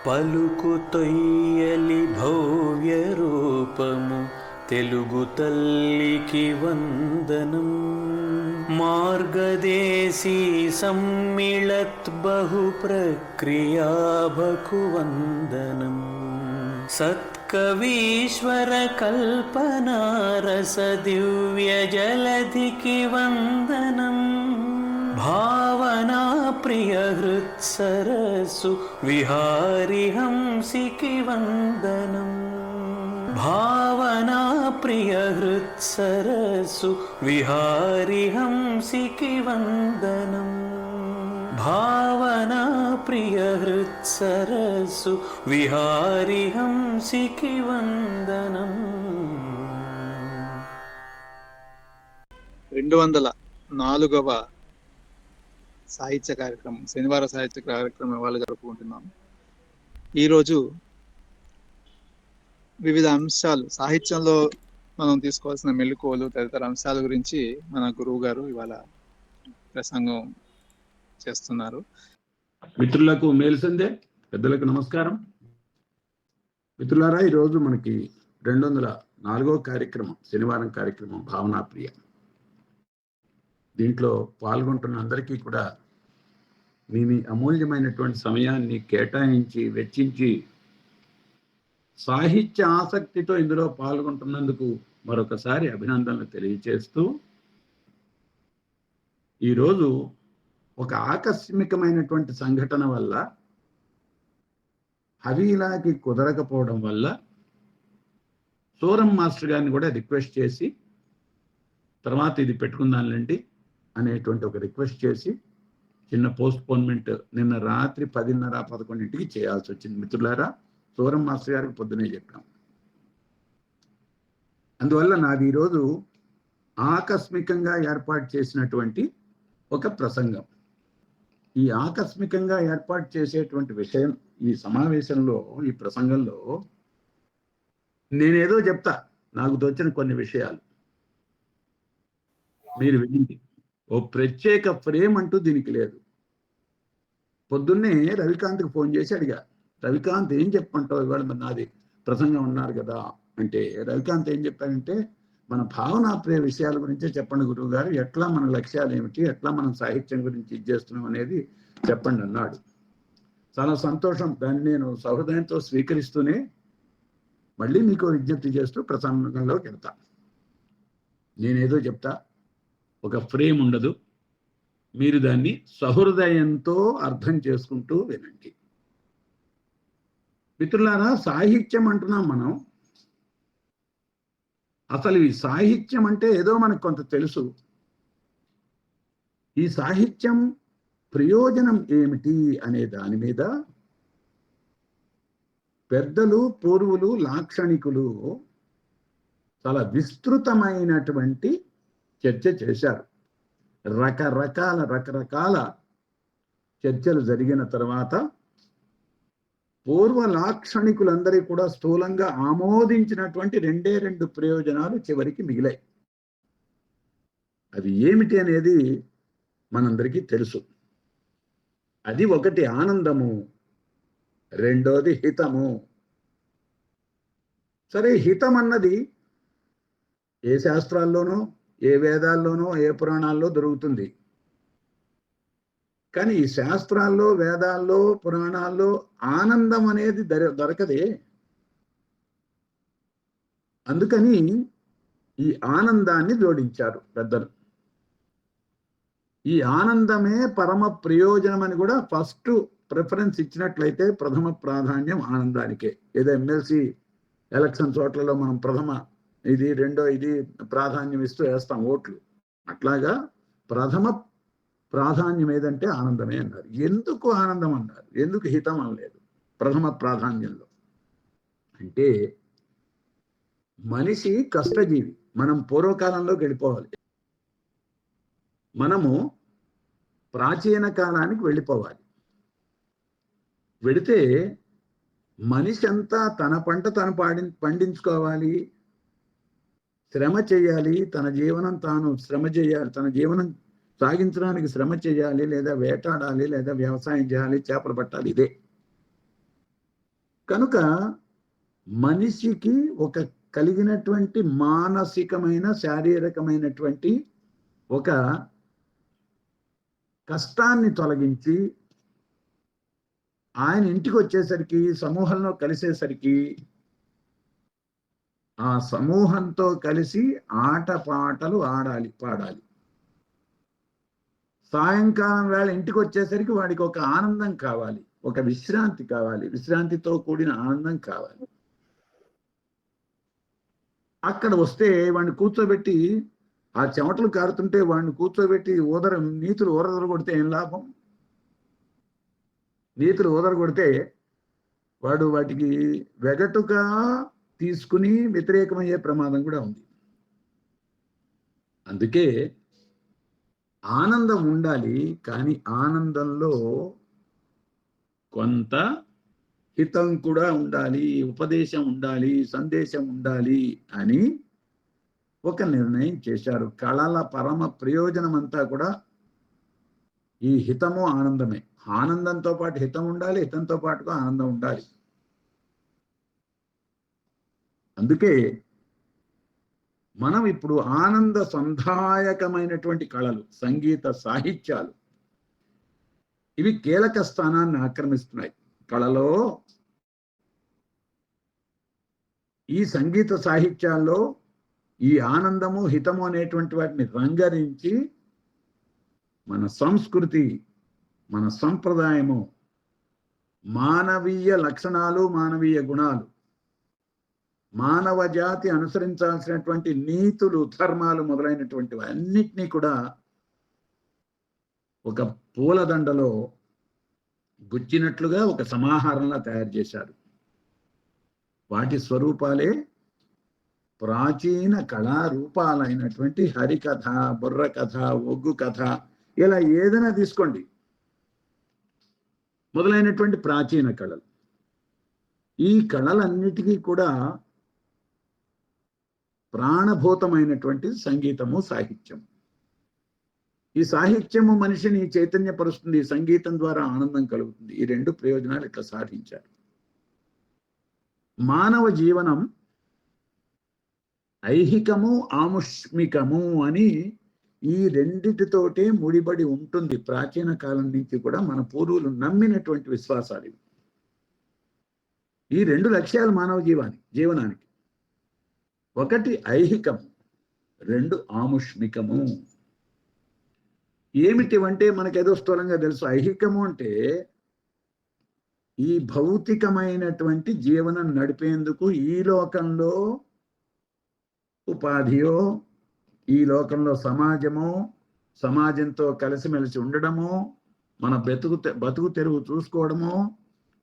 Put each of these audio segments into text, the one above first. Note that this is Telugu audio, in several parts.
పలుకు తొయ్యలి భవ్య రూపము తెలుగు తల్లికి వందనం. మార్గదేశీ సమ్మిళత్ బహు ప్రక్రియాభకు వందనం. సత్కవీశ్వర కల్పనారస దివ్య జలధికి వందనం. భావనా ప్రియ హృత్సరస్సు విహారి హంసికి వందనం. భావనా ప్రియ హృత్సరస్సు విహారి హంసికి వందనం. భావనా ప్రియ హృత్సరస్సు విహారి హంసికి వందనం. 204వ సాహిత్య కార్యక్రమం, శనివార సాహిత్య కార్యక్రమం ఇవాళ జరుపుకుంటున్నాం. ఈరోజు వివిధ అంశాలు, సాహిత్యంలో మనం తీసుకోవాల్సిన మెళుకువలు తదితర అంశాల గురించి మన గురువు గారు ఇవాళ ప్రసంగం చేస్తున్నారు. మిత్రులకు మేల్సందే, పెద్దలకు నమస్కారం. మిత్రులారా, ఈరోజు మనకి 204వ కార్యక్రమం, శనివారం కార్యక్రమం భావనా ప్రియ. దీంట్లో పాల్గొంటున్న అందరికీ కూడా మీ అమూల్యమైనటువంటి సమయాన్ని కేటాయించి వెచ్చించి సాహిత్య ఆసక్తితో ఇందులో పాల్గొంటున్నందుకు మరొకసారి అభినందనలు తెలియచేస్తూ, ఈరోజు ఒక ఆకస్మికమైనటువంటి సంఘటన వల్ల, హవీలాకి కుదరకపోవడం వల్ల సూరం మాస్టర్ గారిని కూడా రిక్వెస్ట్ చేసి, తర్వాత ఇది పెట్టుకుందానండి అనేటువంటి ఒక రిక్వెస్ట్ చేసి చిన్న పోస్ట్పోన్మెంట్ నిన్న రాత్రి 10:30-11కి చేయాల్సి వచ్చింది. మిత్రులారా, సూరం మాస్టర్ గారికి పొద్దునే చెప్పాం. అందువల్ల నాది ఈరోజు ఆకస్మికంగా ఏర్పాటు చేసినటువంటి ఒక ప్రసంగం. ఈ ఆకస్మికంగా ఏర్పాటు చేసేటువంటి విషయం, ఈ సమావేశంలో, ఈ ప్రసంగంలో నేనేదో చెప్తా, నాకు తోచిన కొన్ని విషయాలు మీరు వినండి. ఓ ప్రత్యేక ఫ్రేమ్ అంటూ దీనికి లేదు. పొద్దున్నే రవికాంత్కి ఫోన్ చేసి అడిగా, రవికాంత్ ఏం చెప్పంటావు ఇవాళ, మరి నాది ప్రసంగం ఉన్నారు కదా అంటే, రవికాంత్ ఏం చెప్పారంటే, మన భావనా ప్రియ విషయాల గురించే చెప్పండి గురువు గారు, ఎట్లా మన లక్ష్యాలు ఏమిటి, ఎట్లా మనం సాహిత్యం గురించి ఇది చేస్తున్నాం అనేది చెప్పండి అన్నాడు. చాలా సంతోషం. దాన్ని నేను సహృదయంతో స్వీకరిస్తూనే మళ్ళీ మీకు విజ్ఞప్తి చేస్తూ ప్రసంగంలోకి వెళ్తా. నేనేదో చెప్తా, ఒక ఫ్రేమ్ ఉండదు, మీరు దాన్ని సహృదయంతో అర్థం చేసుకుంటూ వినండి. మిత్రులారా, సాహిత్యం అంటున్నాం మనం. అసలు ఈ సాహిత్యం అంటే ఏదో మనకు కొంత తెలుసు. ఈ సాహిత్యం ప్రయోజనం ఏమిటి అనే దాని మీద పెద్దలు, పూర్వులు, లాక్షణికులు చాలా విస్తృతమైనటువంటి చర్చ చేశారు. రకరకాల చర్చలు జరిగిన తర్వాత పూర్వ లాక్షణికులందరికీ కూడా స్థూలంగా ఆమోదించినటువంటి 2 ప్రయోజనాలు చివరికి మిగిలాయి. అవి ఏమిటి అనేది మనందరికీ తెలుసు. అది ఒకటి ఆనందము, రెండోది హితము. సరే, హితం అన్నది ఏ శాస్త్రాల్లోనో, ఏ వేదాల్లోనో, ఏ పురాణాల్లో దొరుకుతుంది. కానీ ఈ శాస్త్రాల్లో, వేదాల్లో, పురాణాల్లో ఆనందం అనేది దొరకదే. అందుకని ఈ ఆనందాన్ని జోడించారు పెద్దలు. ఈ ఆనందమే పరమ ప్రయోజనం అని కూడా ఫస్ట్ ప్రిఫరెన్స్ ఇచ్చినట్లయితే ప్రథమ ప్రాధాన్యం ఆనందానికే. ఏదో ఎమ్మెల్సీ ఎలక్షన్ చోట్లలో మనం ప్రథమ ఇది, రెండో ఇది ప్రాధాన్యం ఇస్తూ వేస్తాం ఓట్లు. అట్లాగా ప్రథమ ప్రాధాన్యం ఏదంటే ఆనందమే అన్నారు. ఎందుకు ఆనందం అన్నారు, ఎందుకు హితం అనలేదు ప్రథమ ప్రాధాన్యంలో అంటే, మనిషి కష్టజీవి. మనం పూర్వకాలంలోకి వెళ్ళిపోవాలి. మనము ప్రాచీన కాలానికి వెళ్ళిపోవాలి. వెళితే మనిషి అంతా తన పంట తను పండించుకోవాలి, శ్రమ చేయాలి, తన జీవనం తాను శ్రమ చేయాలి, తన జీవనం సాగించడానికి శ్రమ చేయాలి, లేదా వేటాడాలి, లేదా వ్యవసాయం చేయాలి, చేపలు పట్టాలి. ఇదే కనుక మనిషికి ఒక కలిగినటువంటి మానసికమైన శారీరకమైనటువంటి ఒక కష్టాన్ని తొలగించి ఆయన ఇంటికి వచ్చేసరికి సమూహంలో కలిసేసరికి ఆ సమూహంతో కలిసి ఆటపాటలు ఆడాలి, పాడాలి. సాయంకాలం వేళ ఇంటికి వచ్చేసరికి వాడికి ఒక ఆనందం కావాలి, ఒక విశ్రాంతి కావాలి, విశ్రాంతితో కూడిన ఆనందం కావాలి. అక్కడ వస్తే వాడిని కూర్చోబెట్టి ఆ చెమటలు కారుతుంటే వాడిని కూర్చోబెట్టి నీతులు ఊదర కొడితే ఏం లాభం? నీతులు ఊదర కొడితే వాడు వాటికి వెగటుగా తీసుకుని వ్యతిరేకమయ్యే ప్రమాదం కూడా ఉంది. అందుకే ఆనందం ఉండాలి, కానీ ఆనందంలో కొంత హితం కూడా ఉండాలి, ఉపదేశం ఉండాలి, సందేశం ఉండాలి అని ఒక నిర్ణయం చేశారు. కళల పరమ ప్రయోజనం అంతా కూడా ఈ హితము ఆనందమే. ఆనందంతో పాటు హితం ఉండాలి, హితంతో పాటుగా ఆనందం ఉండాలి. అందుకే మనం ఇప్పుడు ఆనంద సంధాయకమైనటువంటి కళలు, సంగీత సాహిత్యాలు ఇవి కీలక స్థానాన్ని ఆక్రమిస్తున్నాయి. కళలో ఈ సంగీత సాహిత్యాల్లో ఈ ఆనందము హితము అనేటువంటి వాటిని రంగరించి మన సంస్కృతి, మన సంప్రదాయము, మానవీయ లక్షణాలు, మానవీయ గుణాలు, మానవ జాతి అనుసరించాల్సినటువంటి నీతులు, ధర్మాలు మొదలైనటువంటివి అన్నిటినీ కూడా ఒక పూలదండలో గుచ్చినట్లుగా ఒక సమాహారంలా తయారు చేశారు. వాటి స్వరూపాలే ప్రాచీన కళారూపాలైనటువంటి హరికథ, బుర్రకథ, ఒగ్గు కథ, ఇలా ఏదైనా తీసుకోండి, మొదలైనటువంటి ప్రాచీన కళలు. ఈ కళలన్నిటికీ కూడా ప్రాణభూతమైనటువంటి సంగీతము, సాహిత్యం. ఈ సాహిత్యము మనిషిని చైతన్యపరుస్తుంది, సంగీతం ద్వారా ఆనందం కలుగుతుంది. ఈ రెండు ప్రయోజనాలు ఇట్లా సాధించారు. మానవ జీవనం ఐహికము, ఆముష్మికము అని ఈ రెండిటితోటే ముడిపడి ఉంటుంది. ప్రాచీన కాలం నుంచి కూడా మన పూర్వులు నమ్మినటువంటి విశ్వాసాలు. ఈ రెండు లక్ష్యాలు మానవ జీవనానికి. ఒకటి ఐహికము, రెండు ఆముష్మికము. ఏమిటివంటే మనకేదో స్థూలంగా తెలుసు. ఐహికము అంటే ఈ భౌతికమైనటువంటి జీవనం నడిపేందుకు ఈ లోకంలో ఉపాధియో, ఈ లోకంలో సమాజమో, సమాజంతో కలిసిమెలిసి ఉండడమో, మన బతుకు తెరువు చూసుకోవడమో,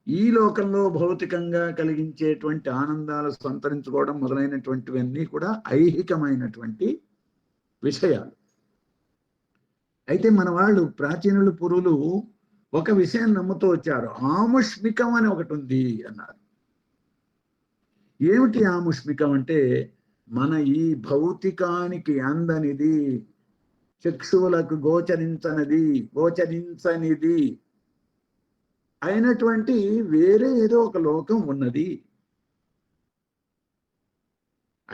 ఈ లోకంలో భౌతికంగా కలిగించేటువంటి ఆనందాలు సంతరించుకోవడం మొదలైనటువంటివన్నీ కూడా ఐహికమైనటువంటి విషయాలు. అయితే మన వాళ్ళు ప్రాచీనులు, పూర్వులు ఒక విషయం నమ్ముతూ వచ్చారు. ఆముష్మికం అని ఒకటి ఉంది అన్నారు. ఏమిటి ఆముష్మికం అంటే మన ఈ భౌతికానికి అందనిది, చక్షువులకు గోచరించనిది అయినటువంటి వేరే ఏదో ఒక లోకం ఉన్నది.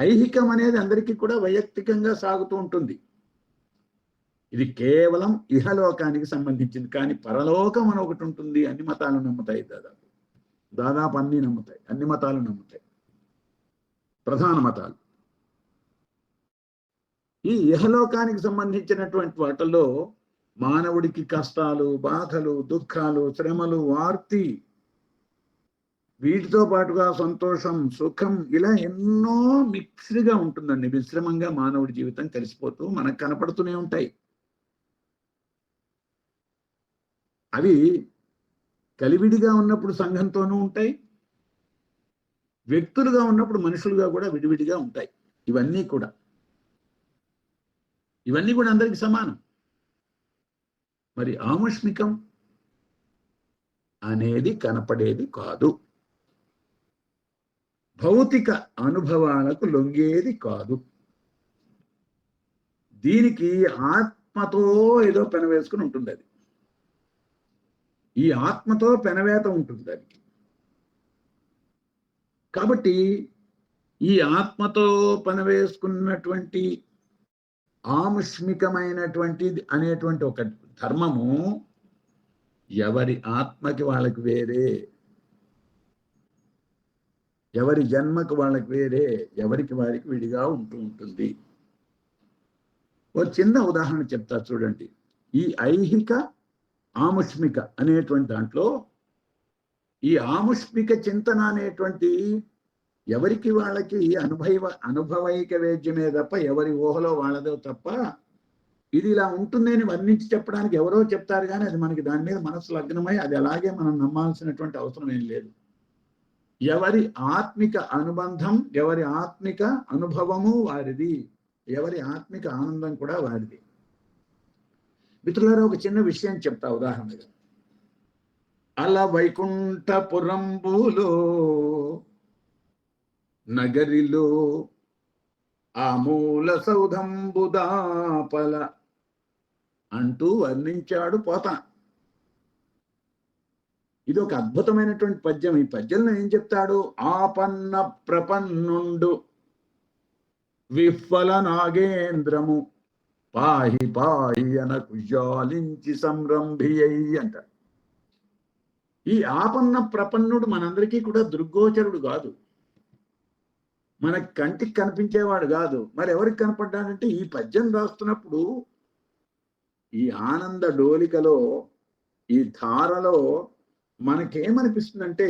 ఐహికం అనేది అందరికీ కూడా వైయక్తికంగా సాగుతూ ఉంటుంది. ఇది కేవలం ఇహలోకానికి సంబంధించింది. కానీ పరలోకం అని ఒకటి ఉంటుంది. అన్ని మతాలు నమ్ముతాయి, దాదాపు అన్ని నమ్ముతాయి, అన్ని మతాలు నమ్ముతాయి, ప్రధాన మతాలు. ఈ ఇహలోకానికి సంబంధించినటువంటి వాటిల్లో మానవుడికి కష్టాలు, బాధలు, దుఃఖాలు, శ్రమలు, ఆర్తి, వీటితో పాటుగా సంతోషం, సుఖం, ఇలా ఎన్నో మిక్స్డ్గా ఉంటుందండి. మిశ్రమంగా మానవుడి జీవితం కలిసిపోతూ మనకు కనపడుతూనే ఉంటాయి. అవి కలివిడిగా ఉన్నప్పుడు సంఘంతోనూ ఉంటాయి, వ్యక్తులుగా ఉన్నప్పుడు మనుషులుగా కూడా విడివిడిగా ఉంటాయి. ఇవన్నీ కూడా అందరికీ సమానం. మరి ఆముష్మికం అనేది కనపడేది కాదు, భౌతిక అనుభవాలకు లొంగేది కాదు. దీనికి ఆత్మతో ఏదో పెనవేసుకుని ఉంటుంది. అది ఈ ఆత్మతో పెనవేత ఉంటుంది. దానికి కాబట్టి ఈ ఆత్మతో పనివేసుకున్నటువంటి ఆముష్మికమైనటువంటి అనేటువంటి ఒక ధర్మము ఎవరి ఆత్మకి వాళ్ళకి వేరే, ఎవరి జన్మకు వాళ్ళకి వేరే, ఎవరికి వారికి విడిగా ఉంటూ ఉంటుంది. ఓ చిన్న ఉదాహరణ చెప్తా చూడండి. ఈ ఐహిక ఆముష్మిక అనేటువంటి దాంట్లో ఈ ఆముష్మిక చింతన అనేటువంటి ఎవరికి వాళ్ళకి అనుభవైక వేద్యమే తప్ప, ఎవరి ఊహలో వాళ్ళదో తప్ప, ఇది ఇలా ఉంటుందని వర్ణించి చెప్పడానికి ఎవరో చెప్తారు కానీ అది మనకి దాని మీద మనసు లగ్నమై అది అలాగే మనం నమ్మాల్సినటువంటి అవసరం ఏం లేదు. ఎవరి ఆత్మిక అనుబంధం, ఎవరి ఆత్మిక అనుభవము వారిది, ఎవరి ఆత్మిక ఆనందం కూడా వారిది. మిత్రులారా, ఒక చిన్న విషయం చెప్తా ఉదాహరణగా. అల వైకుంఠపురంబులో నగరిలో ఆమూల సౌధంబుదాపల అంటూ వర్ణించాడు పోతన. ఇది ఒక అద్భుతమైనటువంటి పద్యం. ఈ పద్యంలో ఏం చెప్తాడు? ఆపన్న ప్రపన్నుండు విఫల నాగేంద్రము పాహి పాహి అనకు జాలించి సంరంభి అంట. ఈ ఆపన్న ప్రపన్నుడు మనందరికీ కూడా దృగ్గోచరుడు కాదు, మన కంటికి కనిపించేవాడు కాదు. మరి ఎవరికి కనపడ్డాడంటే ఈ పద్యం రాస్తున్నప్పుడు ఈ ఆనంద డోలికలో, ఈ ధారలో మనకేమనిపిస్తుందంటే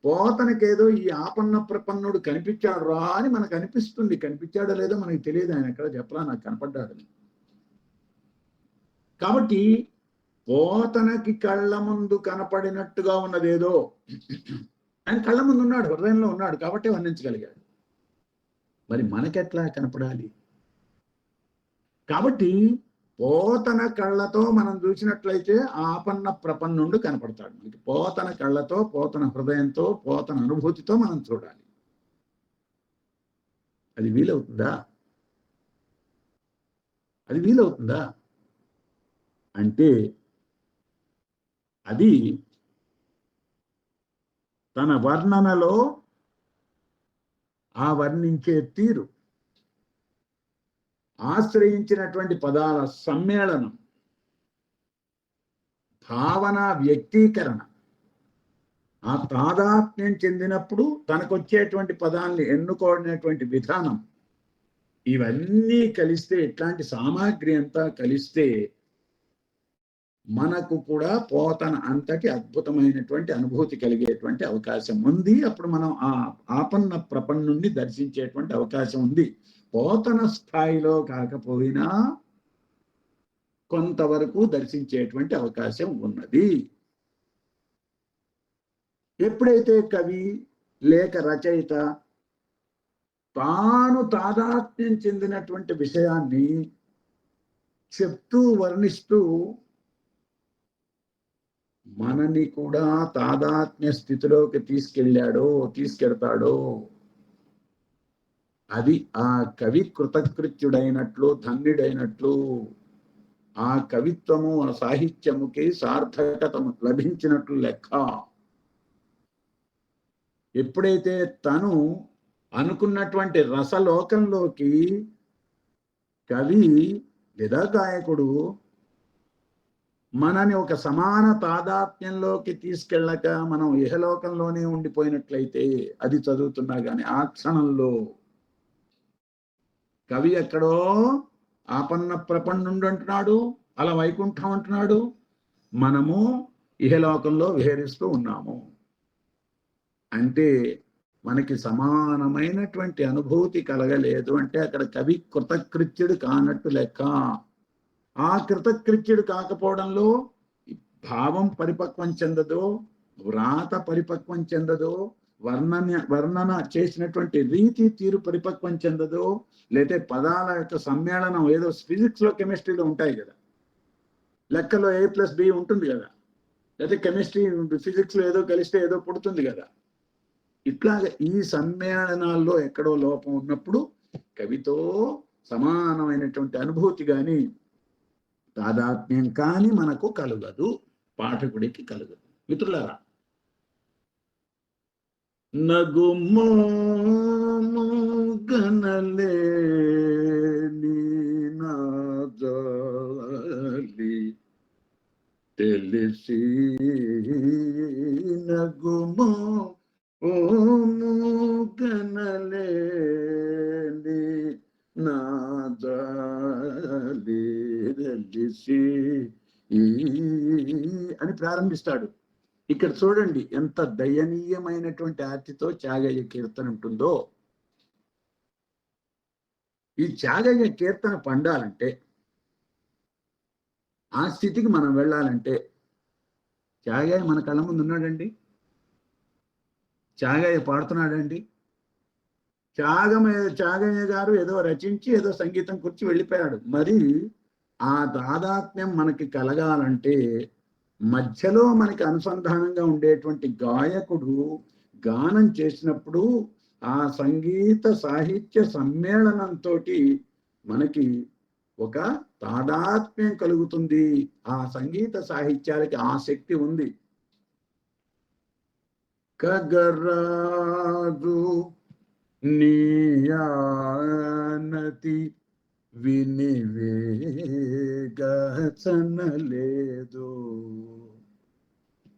పోతనకేదో ఈ ఆపన్న ప్రపన్నుడు కనిపించాడు రా అని మనకు అనిపిస్తుంది. కనిపించాడో లేదో మనకి తెలియదు, ఆయన ఎక్కడ చెప్పరా నాకు కనపడ్డాడని. కాబట్టి పోతనకి కళ్ళ ముందు కనపడినట్టుగా ఉన్నదేదో ఆయన కళ్ళ ముందు ఉన్నాడు, హృదయంలో ఉన్నాడు కాబట్టి వర్ణించగలిగాడు. మరి మనకెట్లా కనపడాలి? కాబట్టి పోతన కళ్ళతో మనం చూసినట్లయితే ఆపన్న ప్రపన్నుండు కనపడతాడు మనకి. పోతన కళ్ళతో, పోతన హృదయంతో, పోతన అనుభూతితో మనం చూడాలి. అది వీలవుతుందా? అది వీలవుతుందా అంటే అది తన వర్ణనలో ఆ వర్ణించే తీరు, ఆశ్రయించినటువంటి పదాల సమ్మేళనం, భావన వ్యక్తీకరణ, ఆ తాదాత్మ్యం చెందినప్పుడు తనకొచ్చేటువంటి పదాన్ని ఎన్నుకోవడనేటువంటి విధానం, ఇవన్నీ కలిస్తే, ఇట్లాంటి సామాగ్రి అంతా కలిస్తే మనకు కూడా పోతన అంతటి అద్భుతమైనటువంటి అనుభూతి కలిగేటువంటి అవకాశం ఉంది. అప్పుడు మనం ఆ ఆపన్న ప్రపన్నుణ్ణి దర్శించేటువంటి అవకాశం ఉంది. పోతన స్థాయిలో కాకపోయినా కొంతవరకు దర్శించేటువంటి అవకాశం ఉన్నది. ఎప్పుడైతే కవి లేక రచయిత తాను తాదాత్మ్యం చెందినటువంటి విషయాన్ని చెప్తూ వర్ణిస్తూ మనని కూడా తాదాత్మ్య స్థితిలోకి తీసుకెడతాడో అది ఆ కవి కృతకృత్యుడైనట్లు, ధన్యుడైనట్లు, ఆ కవిత్వము, ఆ సాహిత్యముకి సార్థకత లభించినట్లు లెక్క. ఎప్పుడైతే తను అనుకున్నటువంటి రసలోకంలోకి కవి లేదా గాయకుడు మనని ఒక సమాన తాదాత్మ్యంలోకి తీసుకెళ్ళక మనం ఇహలోకంలోనే ఉండిపోయినట్లయితే, అది చదువుతున్నా కానీ ఆ క్షణంలో కవి ఎక్కడో ఆపన్న ప్రపన్నుండు అంటున్నాడు, అలా వైకుంఠం అంటున్నాడు, మనము ఇహలోకంలో విహరిస్తూ ఉన్నాము. అంటే మనకి సమానమైనటువంటి అనుభూతి కలగలేదు అంటే అక్కడ కవి కృతకృత్యుడు కానట్టు లెక్క. ఆ కృతకృత్యుడు కాకపోవడంలో భావం పరిపక్వం చెందదో, వ్రాత పరిపక్వం చెందదో, వర్ణన చేసినటువంటి రీతి తీరు పరిపక్వం చెందదో, లేతే పదాల యొక్క సమ్మేళనం ఏదో ఫిజిక్స్ లో కెమిస్ట్రీలో ఉంటాయి కదా, లెక్కలో A+B ఉంటుంది కదా, లేకపోతే కెమిస్ట్రీ ఫిజిక్స్ లో ఏదో కలిస్తే ఏదో పుడుతుంది కదా. ఇట్లాగా ఈ సమ్మేళనాల్లో ఎక్కడో లోపం ఉన్నప్పుడు కవితో సమానమైనటువంటి అనుభూతి కానీ తాదాత్మ్యం కానీ మనకు కలుగదు, పాఠకుడికి కలుగదు. మిత్రులారా, నగుమోము గనలేని నా జాలి తెలిసి నగుమో ఓము గనలేని నా జాలి తెలిసి అని ప్రారంభిస్తాడు. ఇక్కడ చూడండి ఎంత దయనీయమైనటువంటి ఆర్తితో త్యాగయ్య కీర్తన ఉంటుందో. ఈ త్యాగయ్య కీర్తన పండాలంటే, ఆ స్థితికి మనం వెళ్ళాలంటే, త్యాగయ్య మన కళ్ళ ముందు ఉన్నాడండి, త్యాగయ్య పాడుతున్నాడండి. త్యాగయ్య గారు ఏదో రచించి ఏదో సంగీతం కూర్చి వెళ్ళిపోయాడు. మరి ఆ తాదాత్మ్యం మనకి కలగాలంటే మధ్యలో మనకి అనుసంధానంగా ఉండేటువంటి గాయకుడు గానం చేసినప్పుడు ఆ సంగీత సాహిత్య సమ్మేళనంతో మనకి ఒక తాదాత్మ్యం కలుగుతుంది. ఆ సంగీత సాహిత్యాలకి ఆ శక్తి ఉంది. కగరాజు నీయానతి వినివేగచనలేదు.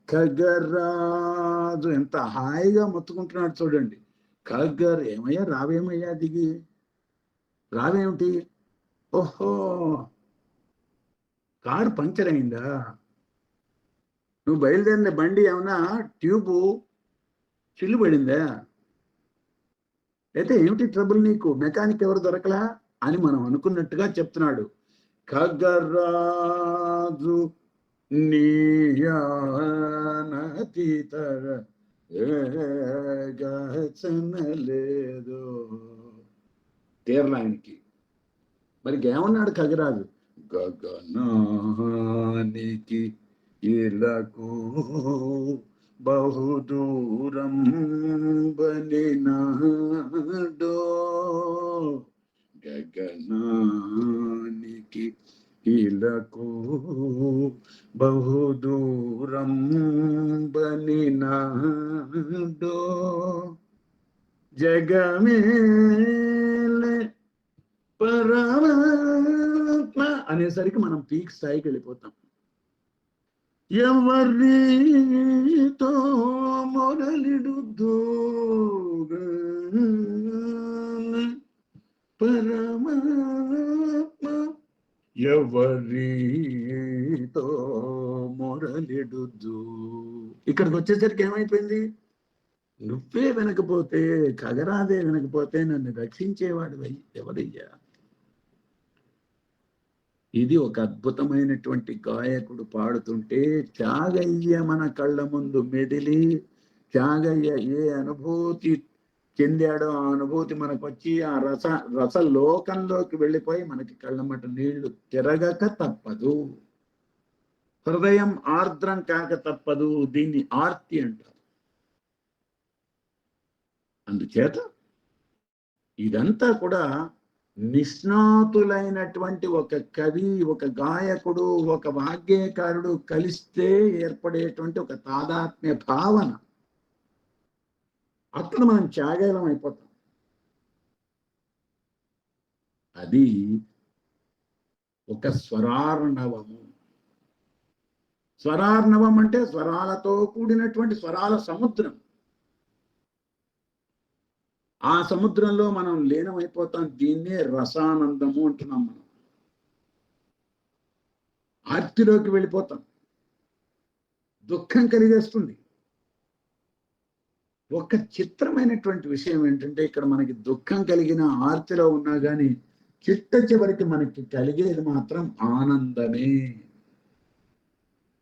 ఖగరాజు ఎంత హాయిగా మొత్తుకుంటున్నాడు చూడండి. ఖగ్గర్ ఏమయ్యా రావేమయ్యా దిగి రావేమిటి? ఓహో కారు పంక్చర్ అయిందా? నువ్వు బయలుదేరిన బండి ఏమన్నా ట్యూబు చిల్లు పడిందా? అయితే ఏమిటి ట్రబుల్ నీకు? మెకానిక్ ఎవరు దొరకలా అని మనం అనుకున్నట్టుగా చెప్తున్నాడు. ఖగరాజు నీయానతితర గచనలేదు తీర్లాయనికి. మరి ఏమన్నాడు ఖగరాజు? గగనానికి ఇలకు బహుదూరం బనినాడో. గగనానికి ఇలకు బహుదూరం బనినాడో. జగమేలే పరమాత్మ అనేసరికి మనం పీక్ స్థాయికి వెళ్ళిపోతాం. ఎవరితో మొరలిడుద్దు పరమాత్మ, ఎవరితో మొరలిడుద్దు. ఇక్కడికి వచ్చేసరికి ఏమైపోయింది? నువ్వే వినకపోతే, ఖగరాదే వినకపోతే నన్ను రక్షించేవాడు ఎవరయ్యా? ఇది ఒక అద్భుతమైనటువంటి గాయకుడు పాడుతుంటే త్యాగయ్య మన కళ్ళ ముందు మెదిలి, త్యాగయ్య ఏ అనుభూతి చెందాడో ఆ అనుభూతి మనకు వచ్చి ఆ రస లోకంలోకి వెళ్ళిపోయి మనకి కళ్ళమట నీళ్లు తిరగక తప్పదు, హృదయం ఆర్ద్రం కాక తప్పదు. దీన్ని ఆర్తి అంటారు. అందుచేత ఇదంతా కూడా నిష్ణాతులైనటువంటి ఒక కవి, ఒక గాయకుడు, ఒక వాగ్గేయకారుడు కలిస్తే ఏర్పడేటువంటి ఒక తాదాత్మ్య భావన. అక్కడ మనం త్యాగేలం అయిపోతాం. అది ఒక స్వరార్ణవము. స్వరార్ణవం అంటే స్వరాలతో కూడినటువంటి స్వరాల సముద్రం. ఆ సముద్రంలో మనం లీనమైపోతాం. దీన్నే రసానందము అంటున్నాం. మనం ఆర్తిలోకి వెళ్ళిపోతాం. దుఃఖం కలిగేస్తుంది. ఒక చిత్రమైనటువంటి విషయం ఏంటంటే ఇక్కడ మనకి దుఃఖం కలిగిన ఆర్తిలో ఉన్నా కానీ చిట్ట చివరికి మనకి కలిగేది మాత్రం ఆనందమే.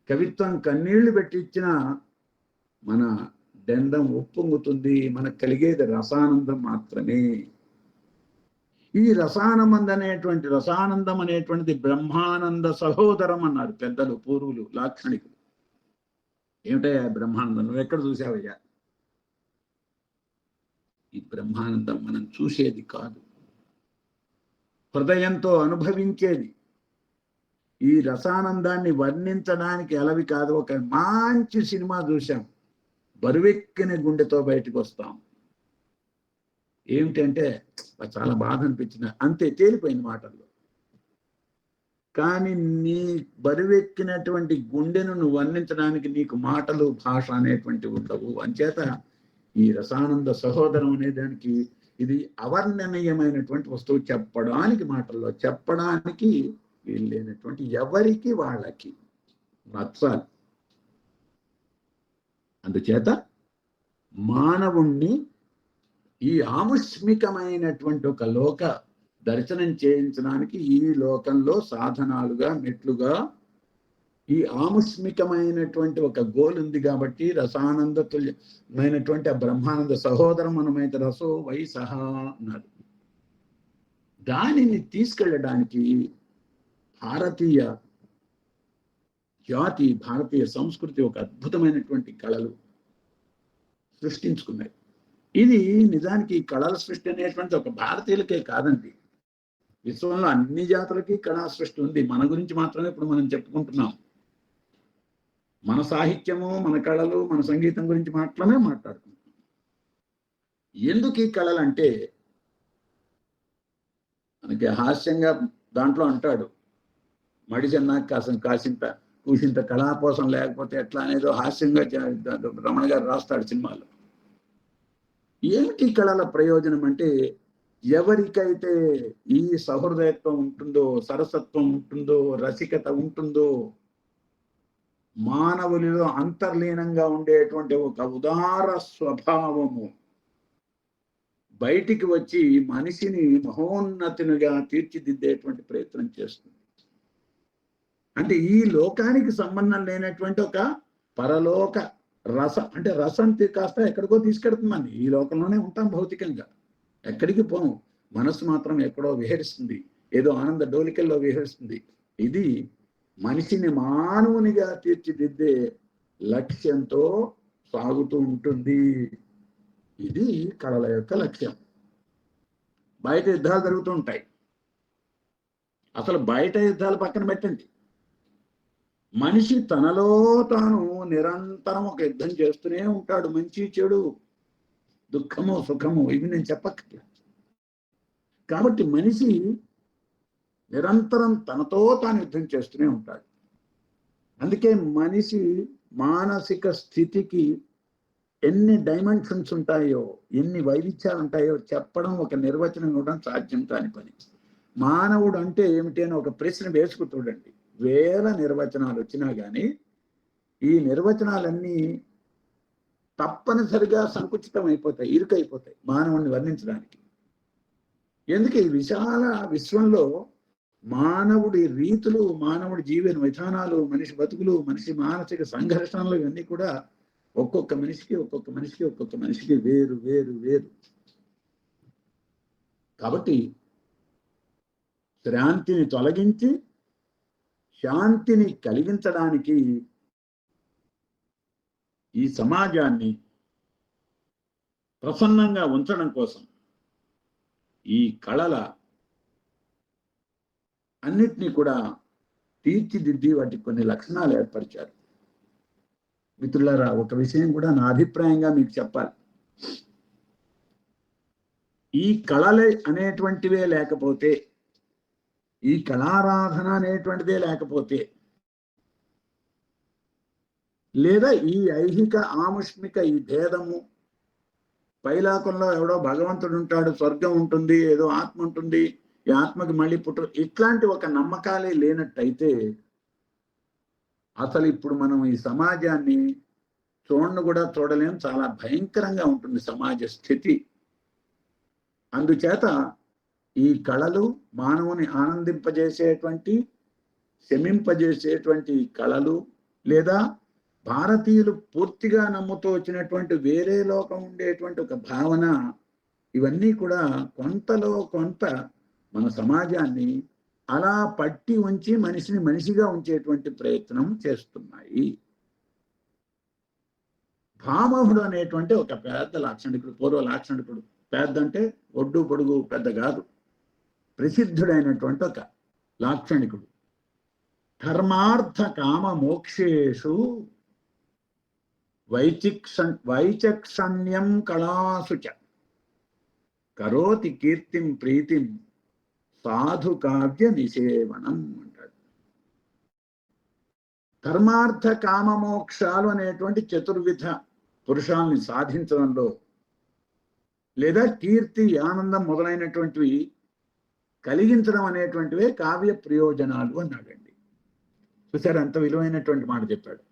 కవిత్వం కన్నీళ్లు పెట్టించిన మన దండం ఉప్పొంగుతుంది. మనకు కలిగేది రసానందం మాత్రమే. ఈ రసానందం అనేటువంటిది బ్రహ్మానంద సహోదరం అన్నారు పెద్దలు, పూర్వులు, లాక్షణికులు. ఏమిటయ్యా బ్రహ్మానందం? నువ్వు ఎక్కడ చూసావయ్యా? ఈ బ్రహ్మానందం మనం చూసేది కాదు, హృదయంతో అనుభవించేది. ఈ రసానందాన్ని వర్ణించడానికి ఎలవి కాదు. ఒక మంచి సినిమా చూసాం, బరువెక్కిన గుండెతో బయటకు వస్తాం. ఏమిటంటే చాలా బాధ అనిపించిన, అంతే, తేలిపోయిన మాటల్లో. కానీ నీ బరువెక్కినటువంటి గుండెను నువ్వు వర్ణించడానికి నీకు మాటలు, భాష అనేటువంటివి ఉండవు. అంచేత ఈ రసానంద సహోదరం అనే దానికి ఇది అవర్ణనీయమైనటువంటి వస్తువు. చెప్పడానికి, మాటల్లో చెప్పడానికి వీళ్ళైనటువంటి ఎవరికి వాళ్ళకి నచ్చాలి. అందుచేత మానవుణ్ణి ఈ ఆముష్మికమైనటువంటి ఒక లోక దర్శనం చేయించడానికి ఈ లోకంలో సాధనాలుగా, మెట్లుగా ఈ ఆముష్మికమైనటువంటి ఒక గోల్ ఉంది. కాబట్టి రసానంద తుల్యమైనటువంటి ఆ బ్రహ్మానంద సహోదరం మనమైతే రసో వై సహా అన్నారు. దానిని తీసుకెళ్ళడానికి భారతీయ జాతి, భారతీయ సంస్కృతి ఒక అద్భుతమైనటువంటి కళలు సృష్టించుకున్నాయి. ఇది నిజానికి కళల సృష్టి అనేటువంటి ఒక భారతీయులకే కాదండి, విశ్వంలో అన్ని జాతులకి కళా సృష్టి ఉంది. మన గురించి మాత్రమే ఇప్పుడు మనం చెప్పుకుంటున్నాం. మన సాహిత్యము, మన కళలు, మన సంగీతం గురించి మాత్రమే మాట్లాడుకుంటున్నాం. ఎందుకు ఈ కళలు అంటే, మనకి హాస్యంగా దాంట్లో అంటాడు, మడిజన్నా కాసింత కూసింత కళాపోసం లేకపోతే ఎట్లా అనేదో హాస్యంగా రమణ గారు రాస్తాడు సినిమాలో. ఏమిటి కళల ప్రయోజనం అంటే, ఎవరికైతే ఈ సహృదయత్వం ఉంటుందో, సరసత్వం ఉంటుందో, రసికత ఉంటుందో, మానవునిలో అంతర్లీనంగా ఉండేటువంటి ఒక ఉదార స్వభావము బయటికి వచ్చి మనిషిని మహోన్నతునిగా తీర్చిదిద్దేటువంటి ప్రయత్నం చేస్తుంది. అంటే ఈ లోకానికి సంబంధం లేనటువంటి ఒక పరలోక రసం, అంటే రసం కాస్త ఎక్కడికో తీసుకెడుతుందండి. ఈ లోకంలోనే ఉంటాం భౌతికంగా, ఎక్కడికి పోము. మనసు మాత్రం ఎక్కడో విహరిస్తుంది, ఏదో ఆనంద డోలికల్లో విహరిస్తుంది. ఇది మనిషిని మానవునిగా తీర్చిదిద్దే లక్ష్యంతో సాగుతూ ఉంటుంది. ఇది కళల యొక్క లక్ష్యం. బయట యుద్ధాలు జరుగుతూ ఉంటాయి. అసలు బయట యుద్ధాలు పక్కన పెట్టండి, మనిషి తనలో తాను నిరంతరం ఒక యుద్ధం చేస్తూనే ఉంటాడు. మంచి చెడు, దుఃఖము సుఖము, ఇవి నేను చెప్పక్కర్లేదు. కాబట్టి మనిషి నిరంతరం తనతో తాను యుద్ధం చేస్తూనే ఉంటాడు. అందుకే మనిషి మానసిక స్థితికి ఎన్ని డైమెన్షన్స్ ఉంటాయో, ఎన్ని వైవిధ్యాలు ఉంటాయో చెప్పడం, ఒక నిర్వచనం ఇవ్వడం సాధ్యం కాని పని. మానవుడు అంటే ఏమిటి అని ఒక ప్రశ్న వేసుకు చూడండి. వేల నిర్వచనాలు వచ్చినా కానీ ఈ నిర్వచనాలన్నీ తప్పనిసరిగా సంకుచితం అయిపోతాయి, ఇరుకైపోతాయి మానవుడిని వర్ణించడానికి. ఎందుకు ఈ విశాల విశ్వంలో మానవుడి రీతులు, మానవుడి జీవన విధానాలు, మనిషి బతుకులు, మనిషి మానసిక సంఘర్షణలు ఇవన్నీ కూడా ఒక్కొక్క మనిషికి వేరు వేరు వేరు. కాబట్టి శాంతిని తొలగించి శాంతిని కలిగించడానికి ఈ సమాజాన్ని ప్రసన్నంగా ఉంచడం కోసం ఈ కళల అన్నిటినీ కూడా తీర్చిదిద్ది వాటికి కొన్ని లక్షణాలు ఏర్పరిచారు. మిత్రులారా, ఒక విషయం కూడా నా అభిప్రాయంగా మీకు చెప్పాలి. ఈ కళలే అనేటువంటివే లేకపోతే, ఈ కళారాధన అనేటువంటిదే లేకపోతే, లేదా ఈ ఐహిక ఆముష్మిక ఈ భేదము, పైలాకంలో ఎవడో భగవంతుడు ఉంటాడు, స్వర్గం ఉంటుంది, ఏదో ఆత్మ ఉంటుంది, ఈ ఆత్మకి మళ్ళీ ఇట్లాంటి ఒక నమ్మకాలే లేనట్టయితే అసలు ఇప్పుడు మనం ఈ సమాజాన్ని కూడా చూడలేం. చాలా భయంకరంగా ఉంటుంది సమాజ స్థితి. అందుచేత ఈ కళలు మానవుని ఆనందింపజేసేటువంటి, శమింపజేసేటువంటి కళలు, లేదా భారతీయులు పూర్తిగా నమ్ముతూ వచ్చినటువంటి వేరే లోకం ఉండేటువంటి ఒక భావన, ఇవన్నీ కూడా కొంతలో కొంత మన సమాజాన్ని అలా పట్టి ఉంచి మనిషిని మనిషిగా ఉంచేటువంటి ప్రయత్నం చేస్తున్నాయి. భామహుడు అనేటువంటి ఒక పెద్ద లాక్షణికుడు, పూర్వ లాక్షణికుడు, పెద్ద అంటే ఒడ్డు పొడుగు పెద్ద కాదు, ప్రసిద్ధుడైనటువంటి ఒక లాక్షణికుడు. ధర్మార్థ కామ మోక్షేషు వైచక్షణ్యం కళాసుచ కరోతి కీర్తిం ప్రీతిం సాధు కావ్య నిసేవనం అంటాడు. ధర్మార్థ కామమోక్షాలు అనేటువంటి చతుర్విధ పురుషాల్ని సాధించడంలో లేదా కీర్తి ఆనందం మొదలైనటువంటివి కలిగించడం అనేటువంటివే కావ్య ప్రయోజనాలు అన్నాడండి. చూసారు, అంత విలువైనటువంటి మాట చెప్పాడు.